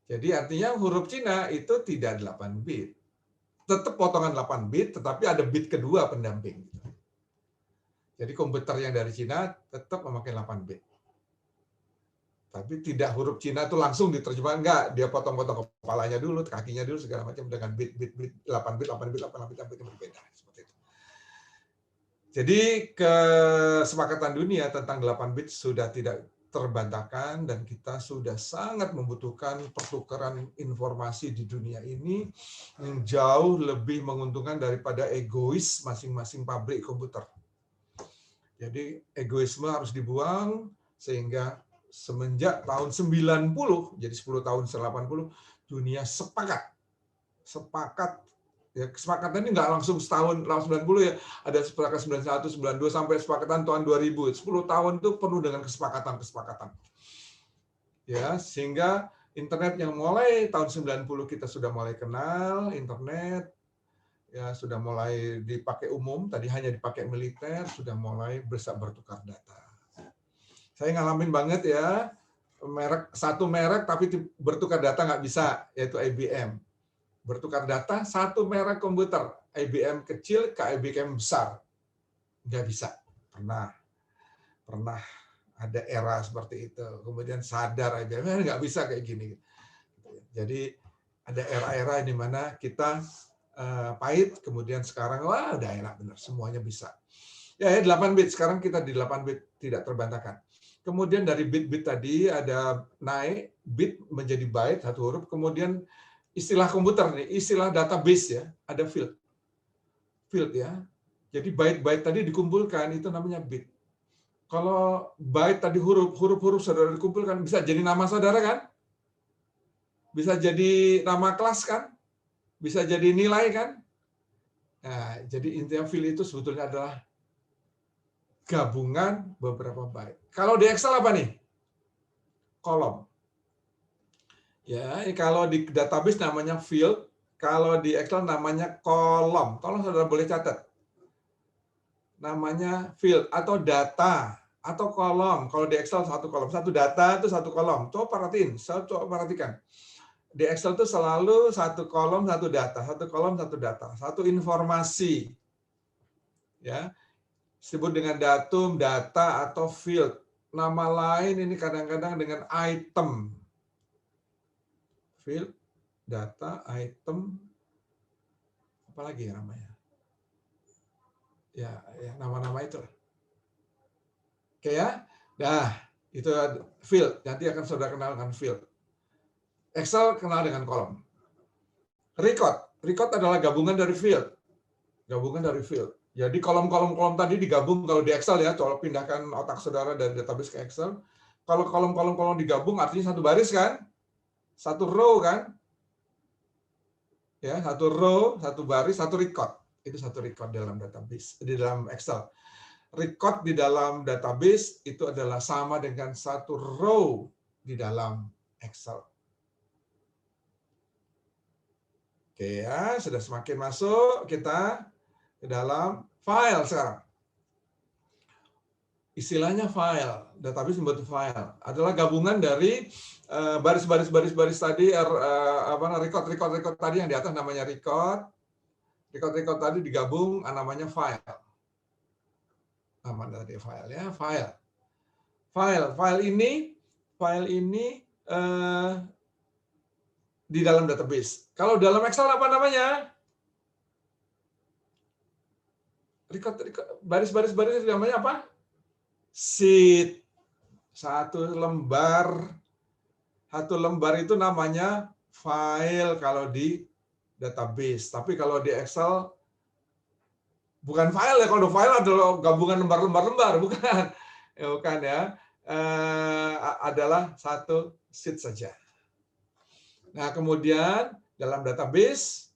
Jadi artinya huruf Cina itu tidak 8 bit. Tetap potongan 8 bit tetapi ada bit kedua pendamping. Jadi komputer yang dari Cina tetap memakai 8 bit. Tapi tidak huruf Cina itu langsung diterjemahkan, enggak, dia potong-potong kepalanya dulu, kakinya dulu segala macam dengan bit 8 bit berbeda seperti itu. Jadi kesepakatan dunia tentang 8 bit sudah tidak terbantahkan dan kita sudah sangat membutuhkan pertukaran informasi di dunia ini yang jauh lebih menguntungkan daripada egois masing-masing pabrik komputer. Jadi egoisme harus dibuang sehingga semenjak tahun 90, jadi 10 tahun setelah 80, dunia sepakat ya, kesepakatan ini nggak langsung setahun langsung 90 ya, ada sepakat 91, 92 sampai kesepakatan tahun 2000. 10 tahun itu penuh dengan kesepakatan. Ya, sehingga internet yang mulai tahun 90 kita sudah mulai kenal internet, ya sudah mulai dipakai umum, tadi hanya dipakai militer, sudah mulai bisa bertukar data. Saya ngalamin banget ya, satu merek tapi bertukar data nggak bisa, yaitu IBM. Bertukar data satu merek komputer, IBM kecil ke IBM besar. Nggak bisa. Pernah ada era seperti itu. Kemudian sadar IBM nggak bisa kayak gini. Jadi ada era-era di mana kita pahit, kemudian sekarang wah udah enak benar, semuanya bisa. Ya 8 bit, sekarang kita di 8 bit tidak terbantahkan. Kemudian dari bit-bit tadi ada naik bit menjadi byte satu huruf, kemudian istilah komputer nih, istilah database ya, ada field ya. Jadi byte-byte tadi dikumpulkan itu namanya bit. Kalau byte tadi huruf-huruf saudara dikumpulkan bisa jadi nama saudara kan? Bisa jadi nama kelas kan? Bisa jadi nilai kan? Nah, jadi intinya field itu sebetulnya adalah gabungan beberapa byte. Kalau di Excel apa nih? Kolom. Ya, kalau di database namanya field, kalau di Excel namanya kolom. Tolong saudara boleh catat. Namanya field atau data atau kolom. Kalau di Excel satu kolom, satu data itu satu kolom. Coba perhatikan. Di Excel itu selalu satu kolom, satu data, satu kolom, satu data, satu informasi. Ya. Disebut dengan datum, data, atau field. Nama lain ini kadang-kadang dengan item. Field, data, item, apa lagi ya namanya? Ya nama-nama itu. Oke ya. Nah, itu field. Nanti akan saudara kenal dengan field. Excel kenal dengan kolom. Record adalah gabungan dari field. Jadi kolom-kolom tadi digabung kalau di Excel ya, coba pindahkan otak saudara dari database ke Excel. Kalau kolom digabung artinya satu baris kan? Satu row kan? Ya, satu row, satu baris, satu record. Itu satu record dalam database, di dalam Excel. Record di dalam database itu adalah sama dengan satu row di dalam Excel. Oke ya, sudah semakin masuk kita ke dalam file sekarang. Istilahnya file, database membuat file adalah gabungan dari baris-baris tadi, record tadi yang di atas namanya record tadi digabung namanya file. Nama dari file ya, file ini di dalam database. Kalau dalam Excel apa namanya? Record baris namanya apa? Sheet. Satu lembar itu namanya file kalau di database. Tapi kalau di Excel bukan file ya. Kalau file adalah gabungan lembar-lembar, bukan. Ya, bukan ya. Adalah satu sheet saja. Nah, kemudian dalam database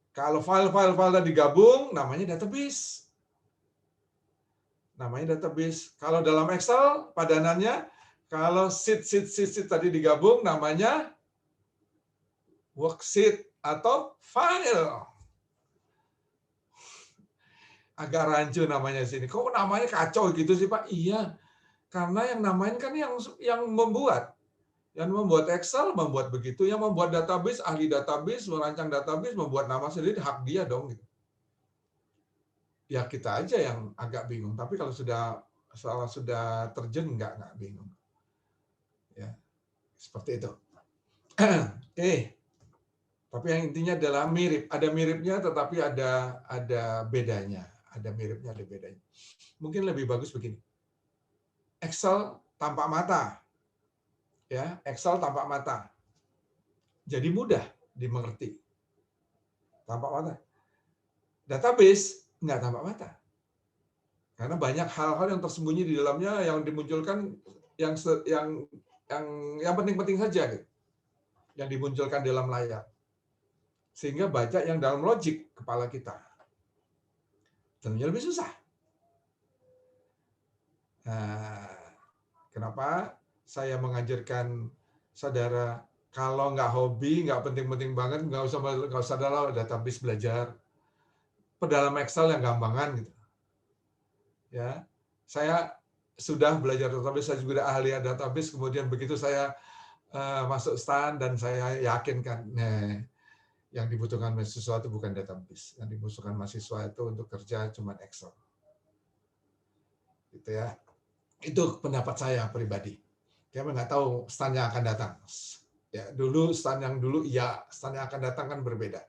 kalau file tadi digabung namanya database. Namanya database. Kalau dalam Excel padanannya, kalau sheet tadi digabung namanya worksheet atau file. Agak rancu namanya sini. Kok namanya kacau gitu sih Pak? Iya, karena yang namain kan yang membuat. Yang membuat Excel membuat begitu, yang membuat database, ahli database, merancang database, membuat nama sendiri, hak dia dong. Gitu. Ya kita aja yang agak bingung. Tapi kalau sudah terjun nggak bingung. Ya, seperti itu. Oke. Tapi yang intinya adalah mirip. Ada miripnya, tetapi ada bedanya. Ada miripnya, ada bedanya. Mungkin lebih bagus begini. Excel tampak mata. Ya, Excel tampak mata. Jadi mudah dimengerti. Tampak mata. Database nggak tampak mata. Karena banyak hal-hal yang tersembunyi di dalamnya yang dimunculkan yang penting-penting saja gitu. Yang dimunculkan dalam layar. Sehingga baca yang dalam logik kepala kita. Tentunya lebih susah. Nah, kenapa saya mengajarkan saudara kalau nggak hobi, nggak penting-penting banget, nggak usah dalam database belajar. Dalam Excel yang gampangan gitu. Ya, saya sudah belajar database, saya juga ahli database. Kemudian begitu saya masuk STAN dan saya yakinkan, yang dibutuhkan mahasiswa itu bukan database, yang dibutuhkan mahasiswa itu untuk kerja cuma Excel. Gitu ya. Itu pendapat saya pribadi. Kami nggak tahu STAN yang akan datang. Ya, dulu STAN yang dulu iya, STAN yang akan datang kan berbeda.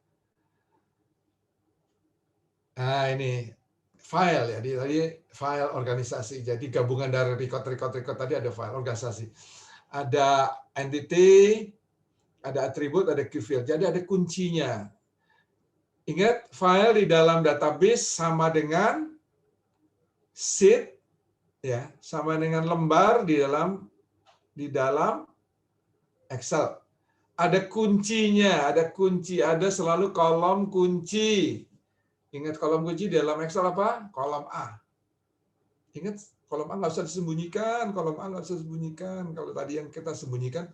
Nah, ini file ya, tadi file organisasi. Jadi gabungan dari record tadi ada file organisasi. Ada entity, ada atribut, ada key field. Jadi ada kuncinya. Ingat, file di dalam database sama dengan sheet ya, sama dengan lembar di dalam Excel. Ada kuncinya, ada selalu kolom kunci. Ingat kolom kunci di dalam Excel apa? Kolom A. Ingat, kolom A nggak usah disembunyikan, Kalau tadi yang kita sembunyikan,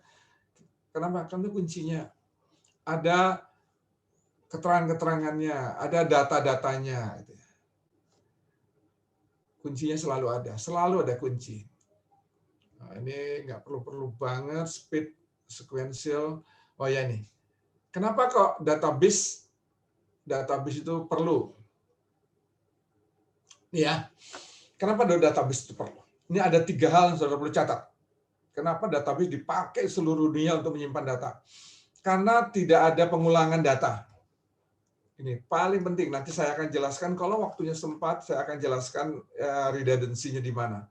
kenapa? Karena kuncinya. Ada keterangan-keterangannya, ada data-datanya. Kuncinya selalu ada kunci. Nah, ini nggak perlu banget speed sequential. Oh ya nih, kenapa kok database itu perlu? Ya, kenapa database itu perlu? Ini ada 3 hal yang saudara perlu catat. Kenapa database dipakai seluruh dunia untuk menyimpan data? Karena tidak ada pengulangan data. Ini paling penting. Nanti saya akan jelaskan, kalau waktunya sempat, saya akan jelaskan redundancy-nya di mana.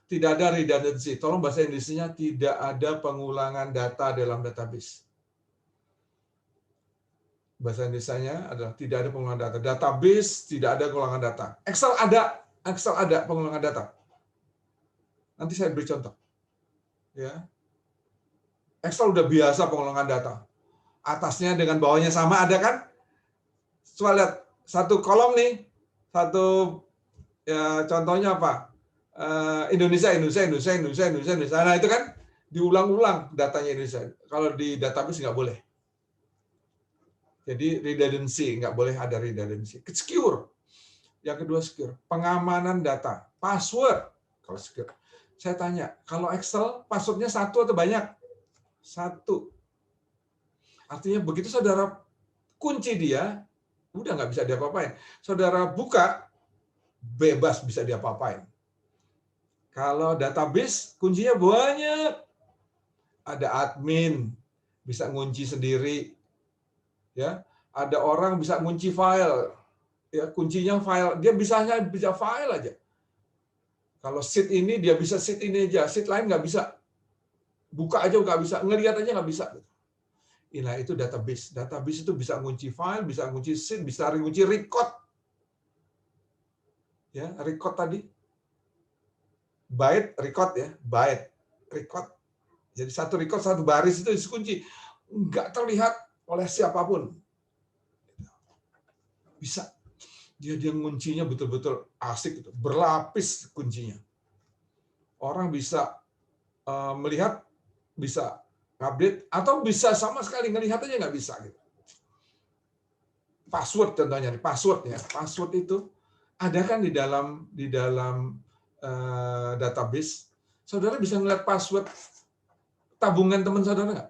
Tidak ada redundancy. Tolong bahasa Indonesia-nya, tidak ada pengulangan data dalam database. Bahasa Indonesia-nya adalah tidak ada pengulangan data. Database tidak ada pengulangan data. Excel ada pengulangan data. Nanti saya beri contoh. Ya. Excel udah biasa pengolahan data. Atasnya dengan bawahnya sama, ada kan? Coba lihat satu kolom nih, satu ya contohnya apa? Indonesia. Nah itu kan diulang-ulang datanya Indonesia. Kalau di database nggak boleh. Jadi redundancy, nggak boleh ada redundancy. Secure. Yang kedua secure. Pengamanan data. Password. Kalau secure. Saya tanya, kalau Excel passwordnya satu atau banyak? Satu. Artinya begitu saudara kunci dia, udah nggak bisa diapa-apain. Saudara buka, bebas bisa diapa-apain. Kalau database, kuncinya banyak. Ada admin, bisa ngunci sendiri. Ya, ada orang bisa ngunci file. Ya, kuncinya file. Dia bisa file aja. Kalau sheet ini, dia bisa sheet ini aja. Sheet lain nggak bisa. Buka aja nggak bisa. Ngelihat aja nggak bisa. Nah, itu database. Database itu bisa ngunci file, bisa ngunci sheet, bisa ngunci record. Ya, record tadi. Byte, record ya. Byte, record. Jadi satu record, satu baris itu dikunci. Nggak terlihat oleh siapapun. Bisa. Dia nguncinya betul-betul asik. Gitu. Berlapis kuncinya. Orang bisa melihat, bisa update, atau bisa sama sekali ngelihat aja nggak bisa. Gitu. Password contohnya, password itu ada kan di dalam database. Saudara bisa ngeliat password tabungan teman saudara nggak?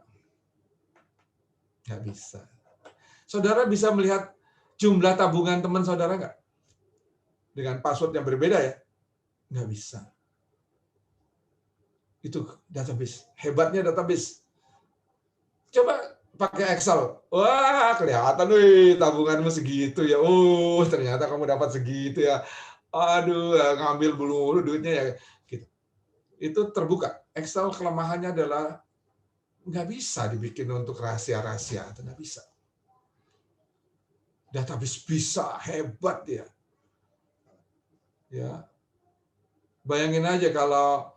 Nggak bisa. Saudara bisa melihat jumlah tabungan teman saudara nggak? Dengan password yang berbeda ya? Nggak bisa. Itu database. Hebatnya database. Coba pakai Excel. Wah, kelihatan wih tabunganmu segitu ya. Oh, ternyata kamu dapat segitu ya. Aduh, ngambil bulu duitnya ya. Gitu. Itu terbuka. Excel kelemahannya adalah nggak bisa dibikin untuk rahasia-rahasia. Itu nggak bisa. Database bisa, hebat dia. Ya. Bayangin aja kalau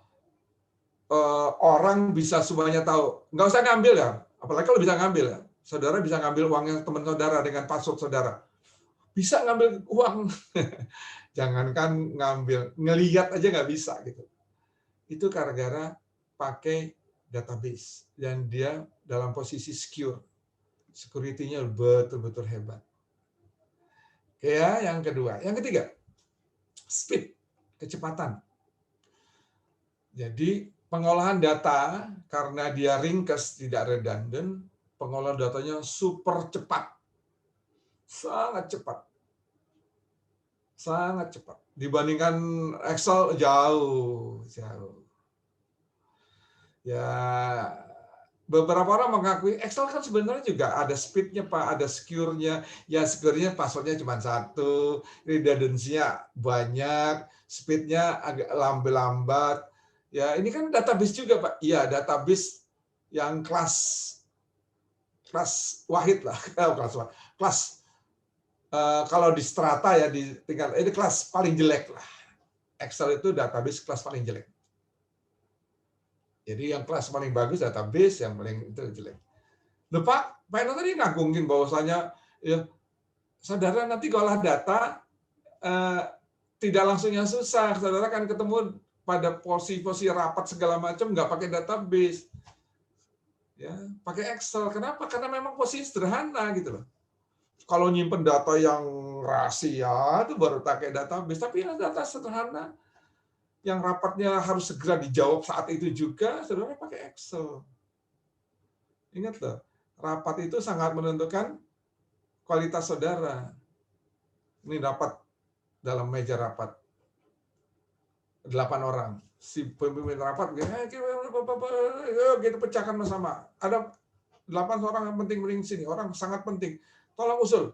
orang bisa semuanya tahu. Nggak usah ngambil ya. Apalagi kalau bisa ngambil ya. Saudara bisa ngambil uangnya teman saudara dengan password saudara. Bisa ngambil uang. Jangankan ngambil, ngelihat aja nggak bisa gitu. Itu gara-gara pakai database. Dan dia dalam posisi secure. Security-nya betul-betul hebat. Ya, yang kedua. Yang ketiga, speed, kecepatan. Jadi pengolahan data karena dia ringkas, tidak redundant, pengolahan datanya super cepat. Sangat cepat. Sangat cepat. Dibandingkan Excel jauh. Ya, beberapa orang mengakui Excel kan sebenarnya juga ada speed-nya, Pak, ada secure-nya. Ya, secure-nya password-nya cuma satu, redundancy-nya banyak, speed-nya agak lambat. Ya, ini kan database juga, Pak. Iya, database yang kelas wahid lah, kelas kalau di strata ya di tingkat ini kelas paling jelek lah. Excel itu database kelas paling jelek. Jadi yang kelas paling bagus database, yang paling itu jelek. Loh Pak Eno tadi ngagungin bahwasanya ya, saudara nanti ngolah data tidak langsung yang susah. Saudara kan ketemu pada posisi rapat segala macam nggak pakai database. Ya, pakai Excel. Kenapa? Karena memang posisi sederhana gitu loh. Kalau nyimpen data yang rahasia itu baru pakai database, tapi ya data sederhana yang rapatnya harus segera dijawab saat itu juga, saudara pakai Excel. Ingat loh, rapat itu sangat menentukan kualitas saudara. Ini rapat dalam meja rapat. 8 orang. Si pemimpin rapat, kita pecahkan bersama. Ada 8 orang yang penting sini, orang sangat penting. Tolong usul.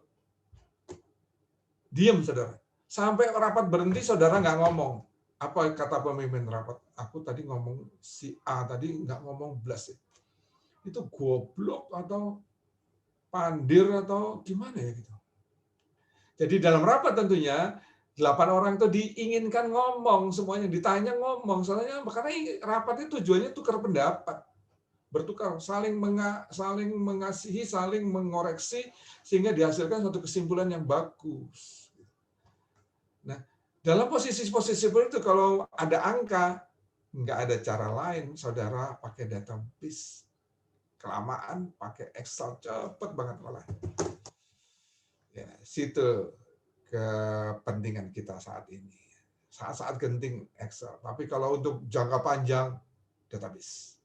Diam, saudara. Sampai rapat berhenti, saudara nggak ngomong. Apa kata pemimpin rapat? Aku tadi ngomong si A tadi nggak ngomong belas. Itu goblok atau pandir atau gimana ya gitu. Jadi dalam rapat tentunya 8 orang itu diinginkan ngomong, semuanya ditanya ngomong. Soalnya karena rapat itu tujuannya tukar pendapat, bertukar, saling mengasihi, saling mengoreksi, sehingga dihasilkan satu kesimpulan yang bagus. Nah, dalam posisi-posisi seperti itu, kalau ada angka, nggak ada cara lain, saudara pakai database. Kelamaan pakai Excel, cepet banget malah. Ya, situ kepentingan kita saat ini. Saat-saat genting Excel. Tapi kalau untuk jangka panjang, database.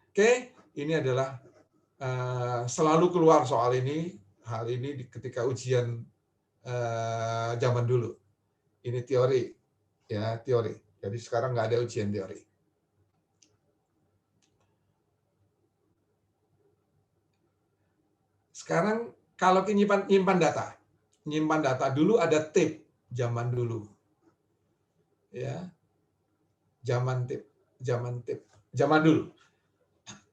Oke, ini adalah selalu keluar soal ini, hal ini ketika ujian zaman dulu. Ini teori, ya teori. Jadi sekarang nggak ada ujian teori. Sekarang kalau nyimpan data dulu ada tape zaman dulu, ya, zaman dulu.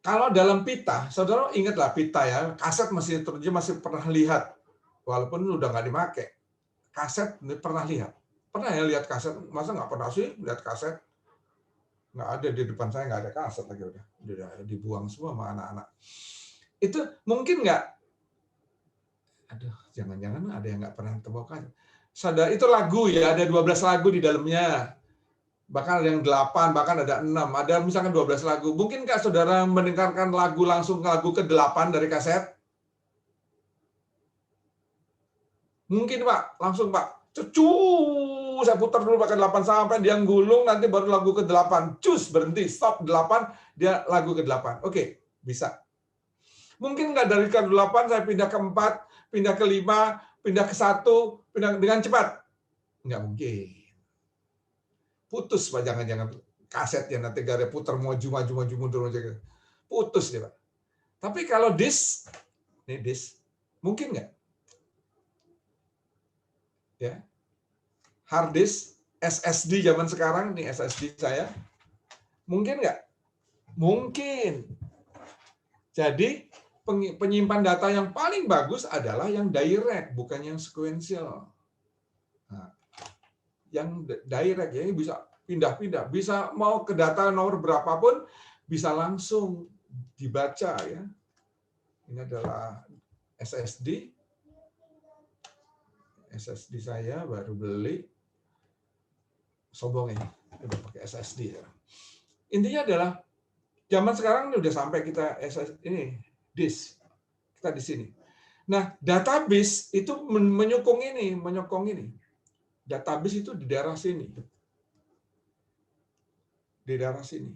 Kalau dalam pita, saudara ingatlah pita ya, kaset masih pernah lihat, walaupun udah nggak dipakai. Kaset pernah lihat, ya lihat kaset? Masa nggak pernah sih lihat kaset? Nggak ada di depan saya, nggak ada kaset lagi, udah dibuang semua sama anak-anak. Itu mungkin nggak? Aduh, jangan-jangan ada yang nggak pernah temukan. Saudara, itu lagu ya, ada 12 lagu di dalamnya. Bahkan ada yang 8, bahkan ada 6. Ada misalkan 12 lagu. Mungkin nggak saudara mendengarkan langsung lagu ke-8 dari kaset? Mungkin Pak, langsung Pak. Cucu, saya putar dulu pakai 8 sampai dia gulung, nanti baru lagu ke-8. Cus, berhenti, stop 8, dia lagu ke-8. Oke, bisa. Mungkin nggak dari ke-8 saya pindah ke 4, pindah ke 5, pindah ke 1, pindah dengan cepat. Nggak mungkin. Putus Pak, jangan-jangan kaset ya nanti gak ada putar maju mundur. Putus dia Pak. Tapi kalau disk, mungkin nggak? Ya. Hard disk, SSD zaman sekarang, nih SSD saya, mungkin nggak? Mungkin. Jadi penyimpan data yang paling bagus adalah yang direct, bukan yang sequential. Nah, yang direct ya bisa pindah-pindah, bisa mau ke data nomor berapapun bisa langsung dibaca ya. Ini adalah SSD. SSD saya baru beli. Sombong ini, udah pakai SSD ya. Intinya adalah zaman sekarang ini udah sampai kita ini disk. Kita di sini. Nah, database itu menyokong ini. Database itu di daerah sini. Di daerah sini.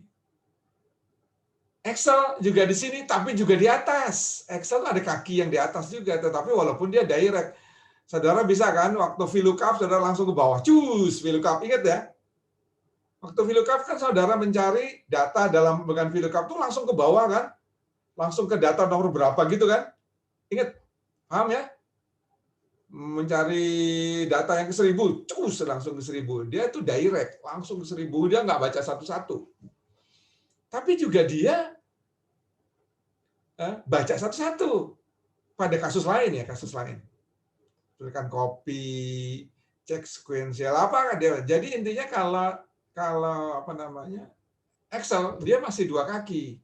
Excel juga di sini, tapi juga di atas. Excel ada kaki yang di atas juga, tetapi walaupun dia direct. Saudara bisa kan, waktu VLOOKUP, saudara langsung ke bawah. Cus, VLOOKUP. Ingat ya? Waktu VLOOKUP kan saudara mencari data dengan VLOOKUP itu langsung ke bawah kan? Langsung ke data nomor berapa gitu kan? Ingat, paham ya? Mencari data yang ke 1000, cus langsung ke 1000. Dia itu direct, langsung ke 1000. Dia nggak baca satu-satu. Tapi juga dia baca satu-satu. Pada kasus lain ya, kasus lain. Berikan copy, cek sequential, apa dia. Jadi intinya kalau apa namanya, Excel, dia masih dua kaki.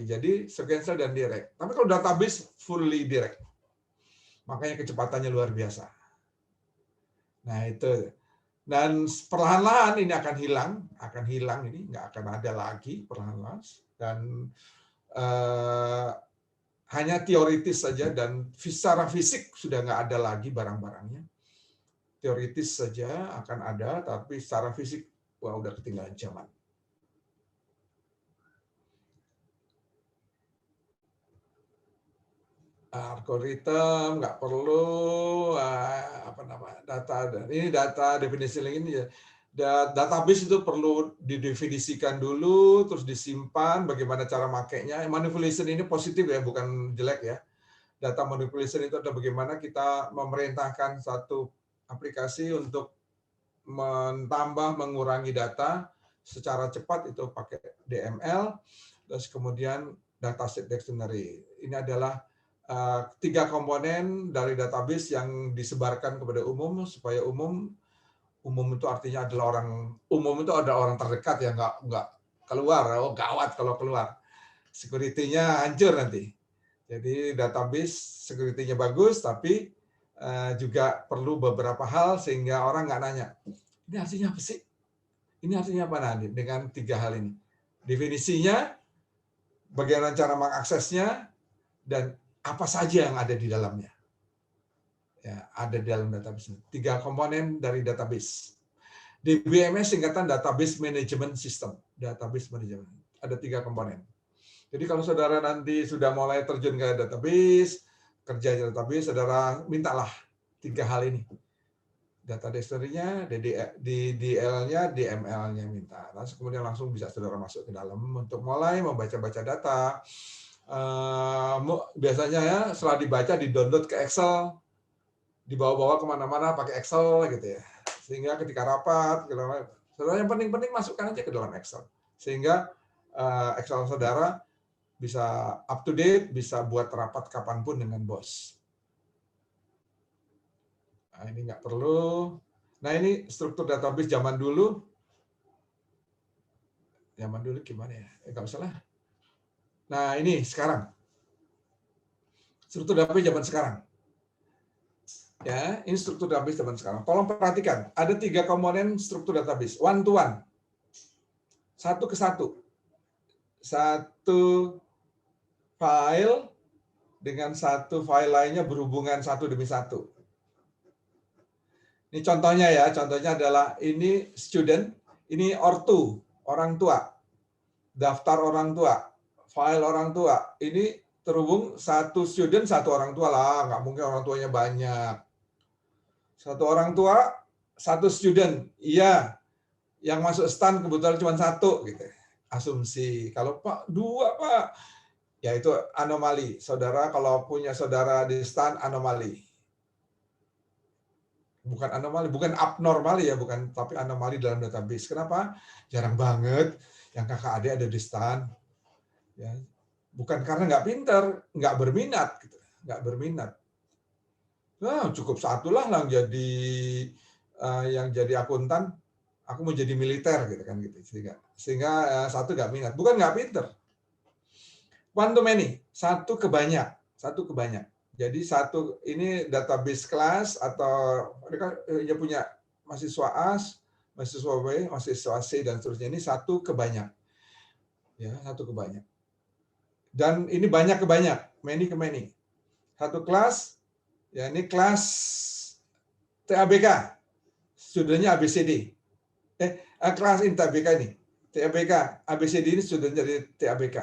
Jadi sequential dan direct. Tapi kalau database fully direct. Makanya kecepatannya luar biasa. Nah, itu. Dan perlahan-lahan ini akan hilang ini, nggak akan ada lagi perlahan-lahan. Dan hanya teoritis saja, dan secara fisik sudah nggak ada lagi barang-barangnya. Teoritis saja akan ada, tapi secara fisik wah udah ketinggalan zaman. Algoritma nggak perlu data. Ini data definisi ini ya. Database itu perlu didefinisikan dulu, terus disimpan. Bagaimana cara makainya? Manipulation ini positif ya, bukan jelek ya. Data manipulation itu adalah bagaimana kita memerintahkan satu aplikasi untuk menambah, mengurangi data secara cepat, itu pakai DML. Terus kemudian dataset dictionary. Ini adalah 3 komponen dari database yang disebarkan kepada umum supaya umum itu artinya adalah orang terdekat ya, nggak keluar. Oh gawat kalau keluar, security-nya hancur nanti. Jadi database security-nya bagus, tapi juga perlu beberapa hal sehingga orang nggak nanya, ini artinya apa sih? Ini artinya apa nanti dengan 3 hal ini? Definisinya, bagaimana cara mengaksesnya, dan apa saja yang ada di dalamnya. Ya, ada di dalam database. 3 komponen dari database. DBMS singkatan Database Management System. Database Management. Ada 3 komponen. Jadi kalau saudara nanti sudah mulai terjun ke database, kerja di database, saudara mintalah 3 hal ini. Data dictionary-nya, DDL-nya, DML-nya minta. Lalu kemudian langsung bisa saudara masuk ke dalam untuk mulai membaca-baca data. Biasanya ya setelah dibaca di-download ke Excel, dibawa-bawa kemana-mana pakai Excel gitu ya. Sehingga ketika rapat, saudara yang penting-penting masukkan aja ke dalam Excel. Sehingga Excel saudara bisa up to date, bisa buat rapat kapanpun dengan bos. Nah, ini nggak perlu. Nah, ini struktur database zaman dulu. Zaman dulu gimana ya? Nggak usah lah. Nah, ini sekarang. Struktur database zaman sekarang. Ya, ini struktur database zaman sekarang. Tolong perhatikan, ada 3 komponen struktur database, one to one, satu ke satu, satu file dengan satu file lainnya berhubungan satu demi satu. Ini contohnya ya, contohnya adalah ini student, ini ortu, orang tua, daftar orang tua, file orang tua. Ini terhubung satu student, satu orang tua lah, nggak mungkin orang tuanya banyak. Satu orang tua, satu student. Iya, yang masuk stan kebetulan cuma 1 gitu. Asumsi. Kalau Pak 2 Pak, ya itu anomali. Saudara kalau punya saudara di stan anomali. Bukan anomali, bukan abnormal ya, bukan, tapi anomali dalam database. Kenapa? Jarang banget yang kakak adik ada di stan. Ya, bukan karena nggak pinter, nggak berminat, gitu. Nggak berminat. Nah, cukup 1 lah yang jadi akuntan. Aku mau jadi militer gitu kan gitu. Sehingga 1 nggak minat. Bukan nggak pinter. One to many, 1 ke banyak, 1 ke banyak. Jadi 1 ini database kelas atau mereka punya mahasiswa A, mahasiswa B, mahasiswa C dan seterusnya. Ini 1 ke banyak. Ya, 1 ke banyak. Dan ini banyak ke banyak, many ke many. 1 kelas, ya ini kelas TABK. Studentnya ABCD. Kelas ini TABK ini. TABK, ABCD ini student dari TABK.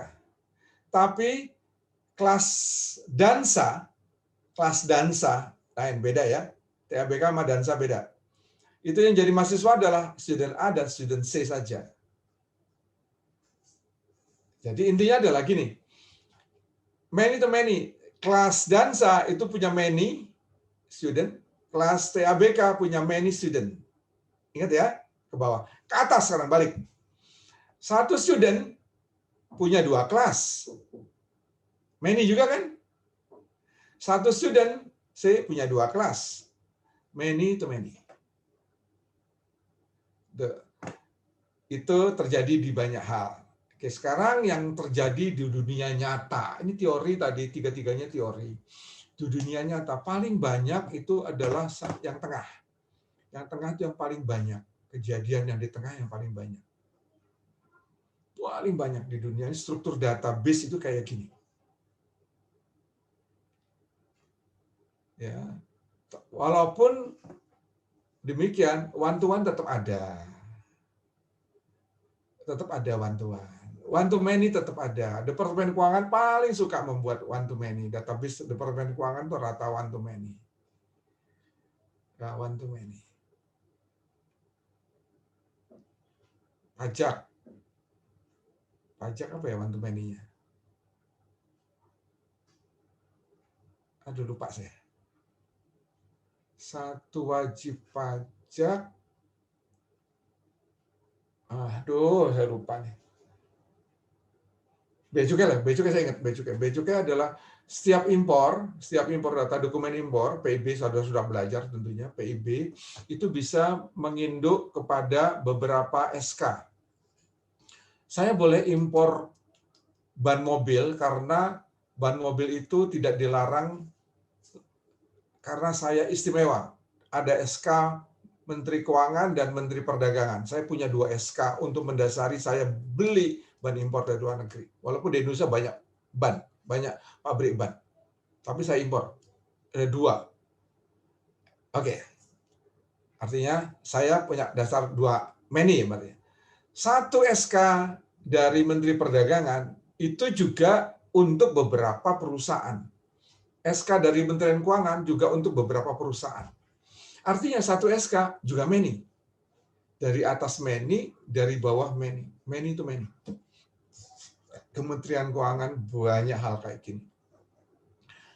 Tapi kelas dansa lain, beda ya. TABK sama dansa beda. Itu yang jadi mahasiswa adalah student A dan student C saja. Jadi intinya adalah gini. Many to many. Kelas dansa itu punya many student. Kelas TABK punya many student. Ingat ya, ke bawah. Ke atas sekarang, balik. 1 student punya 2 kelas. Many juga kan? 1 student C punya 2 kelas. Many to many. Itu terjadi di banyak hal. Oke, sekarang yang terjadi di dunia nyata. Ini teori tadi, 3-3-nya teori. Di dunia nyata paling banyak itu adalah yang tengah. Yang tengah itu yang paling banyak. Kejadian yang di tengah yang paling banyak. Paling banyak di dunia ini struktur database itu kayak gini. Ya. Walaupun demikian, one to one tetap ada. Tetap ada one to one. One to many tetap ada. Departemen keuangan paling suka membuat one to many. Database Departemen keuangan itu rata one to many. One to many. Pajak apa ya one to many-nya? Aduh, lupa saya. 1 wajib pajak. Aduh, saya lupa nih. Bea cukai lah, bea cukai saya ingat. Bea cukai adalah setiap impor data dokumen impor, PIB sudah belajar tentunya, PIB itu bisa menginduk kepada beberapa SK. Saya boleh impor ban mobil karena ban mobil itu tidak dilarang karena saya istimewa. Ada SK Menteri Keuangan dan Menteri Perdagangan. Saya punya 2 SK untuk mendasari saya beli ban impor dari luar negeri. Walaupun di Indonesia banyak ban, banyak pabrik ban. Tapi saya impor. Ada 2. Oke. Artinya saya punya dasar 2 many berarti. 1 SK dari Menteri Perdagangan itu juga untuk beberapa perusahaan. SK dari Kementerian Keuangan juga untuk beberapa perusahaan. Artinya 1 SK juga many. Dari atas many, dari bawah many. Many to many. Kementerian Keuangan banyak hal kayak gini.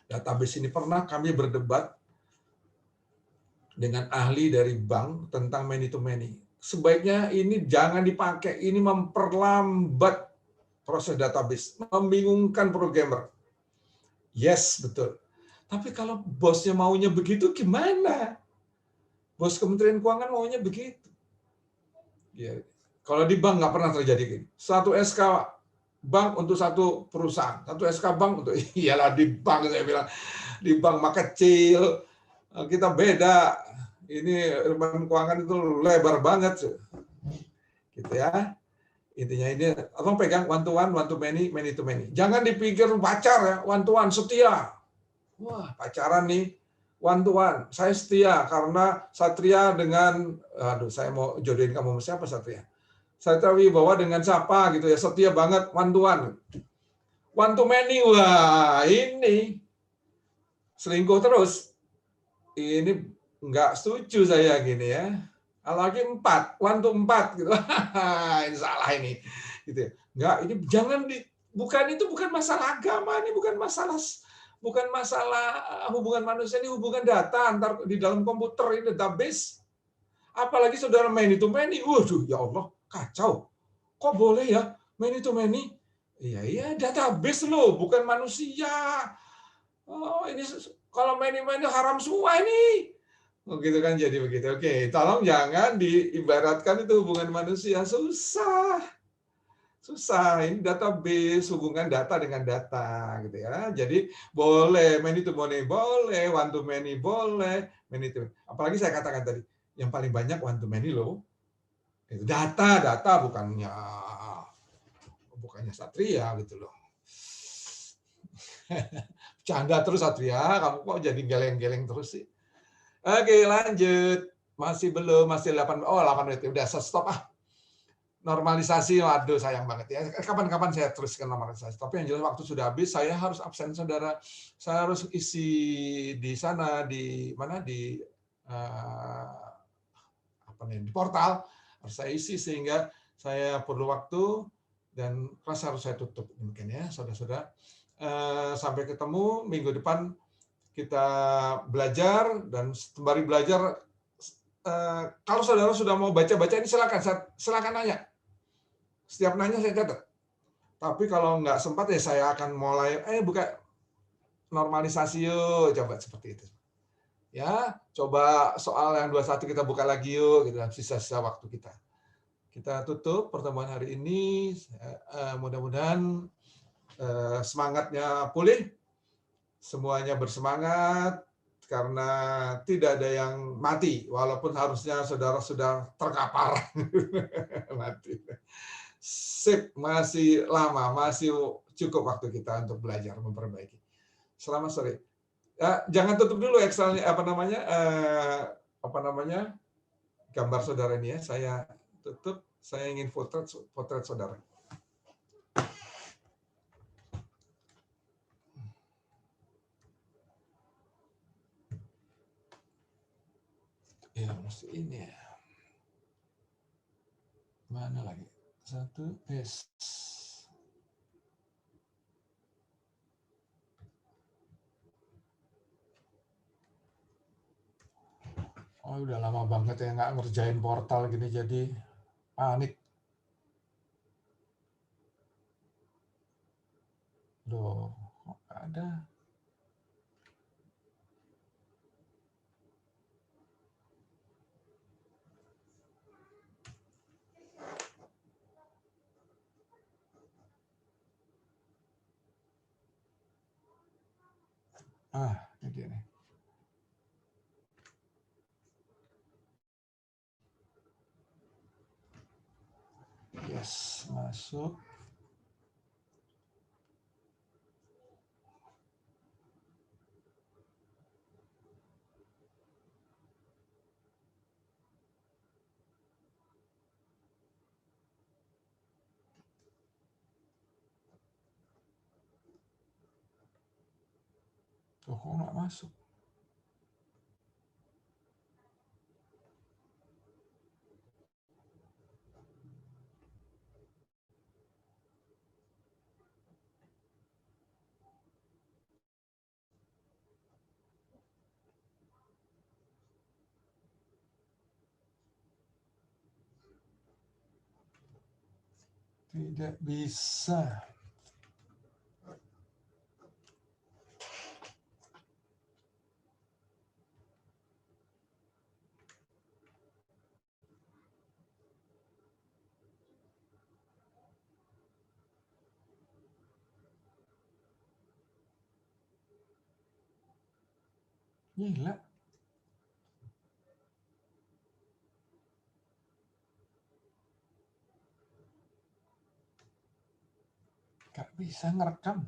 Database ini pernah kami berdebat dengan ahli dari bank tentang many to many. Sebaiknya ini jangan dipakai, ini memperlambat proses database, membingungkan programmer. Yes, betul. Tapi kalau bosnya maunya begitu, gimana? Bos Kementerian Keuangan maunya begitu. Ya, kalau di bank nggak pernah terjadi gini. 1 SK bank untuk 1 perusahaan, 1 SK bank untuk iyalah di bank saya bilang di bank mah kecil, kita beda. Ini Kementerian Keuangan itu lebar banget, gitu ya. Intinya ini, abang pegang one to one many, many to many. Jangan dipikir pacar ya, one to one setia. Wah, pacaran nih, one to one. Saya setia karena Satria dengan, aduh saya mau jodohin kamu sama siapa Satria? Satria Wibawa dengan siapa gitu ya, setia banget one to one. One to many, wah ini selingkuh terus. Ini nggak setuju saya gini ya. Lagi 4, one to 4 gitu. Ini salah ini. Gitu ya. Nggak, ini jangan itu bukan masalah agama, ini bukan masalah hubungan manusia, ini hubungan data antar di dalam komputer, ini database. Apalagi saudara many to many, waduh ya Allah, kacau. Kok boleh ya many to many? Iya, database loh, bukan manusia. Oh, ini kalau many haram semua ini. Oh, gitu kan jadi begitu. Oke, tolong jangan diibaratkan itu hubungan manusia, susah. Susah, ini database, hubungan data dengan data gitu ya. Jadi boleh many to many boleh, one to many boleh, many to. Apalagi saya katakan tadi, yang paling banyak one to many loh. Itu data bukannya Satria gitu loh. Canda terus Satria, kamu kok jadi geleng-geleng terus sih. Oke, lanjut. Masih 8 menit. Udah stop ah. Normalisasi, waduh sayang banget ya. Kapan-kapan saya teruskan normalisasi. Tapi yang jelas waktu sudah habis, saya harus absen saudara. Saya harus isi di sana, di mana di di portal harus saya isi sehingga saya perlu waktu dan kelas harus saya tutup mungkin ya, saudara-saudara. Sampai ketemu minggu depan. Kita belajar dan sembari belajar, kalau saudara sudah mau baca-baca ini silakan nanya. Setiap nanya saya catat. Tapi kalau nggak sempat ya saya akan mulai buka normalisasi yuk, coba seperti itu. Ya, coba soal yang 21 kita buka lagi yuk, gitu sisa-sisa waktu kita. Kita tutup pertemuan hari ini. Mudah-mudahan semangatnya pulih. Semuanya bersemangat karena tidak ada yang mati, walaupun harusnya saudara sudah terkapar. Mati. Sip, masih lama, masih cukup waktu kita untuk belajar memperbaiki. Selamat sore. Jangan tutup dulu Excelnya, gambar saudara ini ya. Saya tutup. Saya ingin potret saudara. Ya, mesti ini ya. Mana lagi? 1 S. Oh, udah lama banget ya nggak ngerjain portal gini, jadi panik. Loh, kok ada? Ini dia nih. Yes, masuk. Tuh, kok nggak masuk? Tidak bisa. Gila. Gak bisa ngerekam.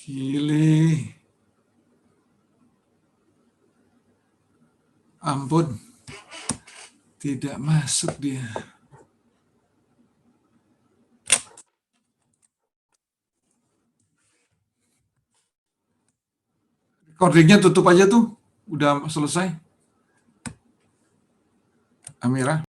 Gile. Ampun. Tidak masuk dia. Recordingnya tutup aja tuh. Udah selesai. Amira.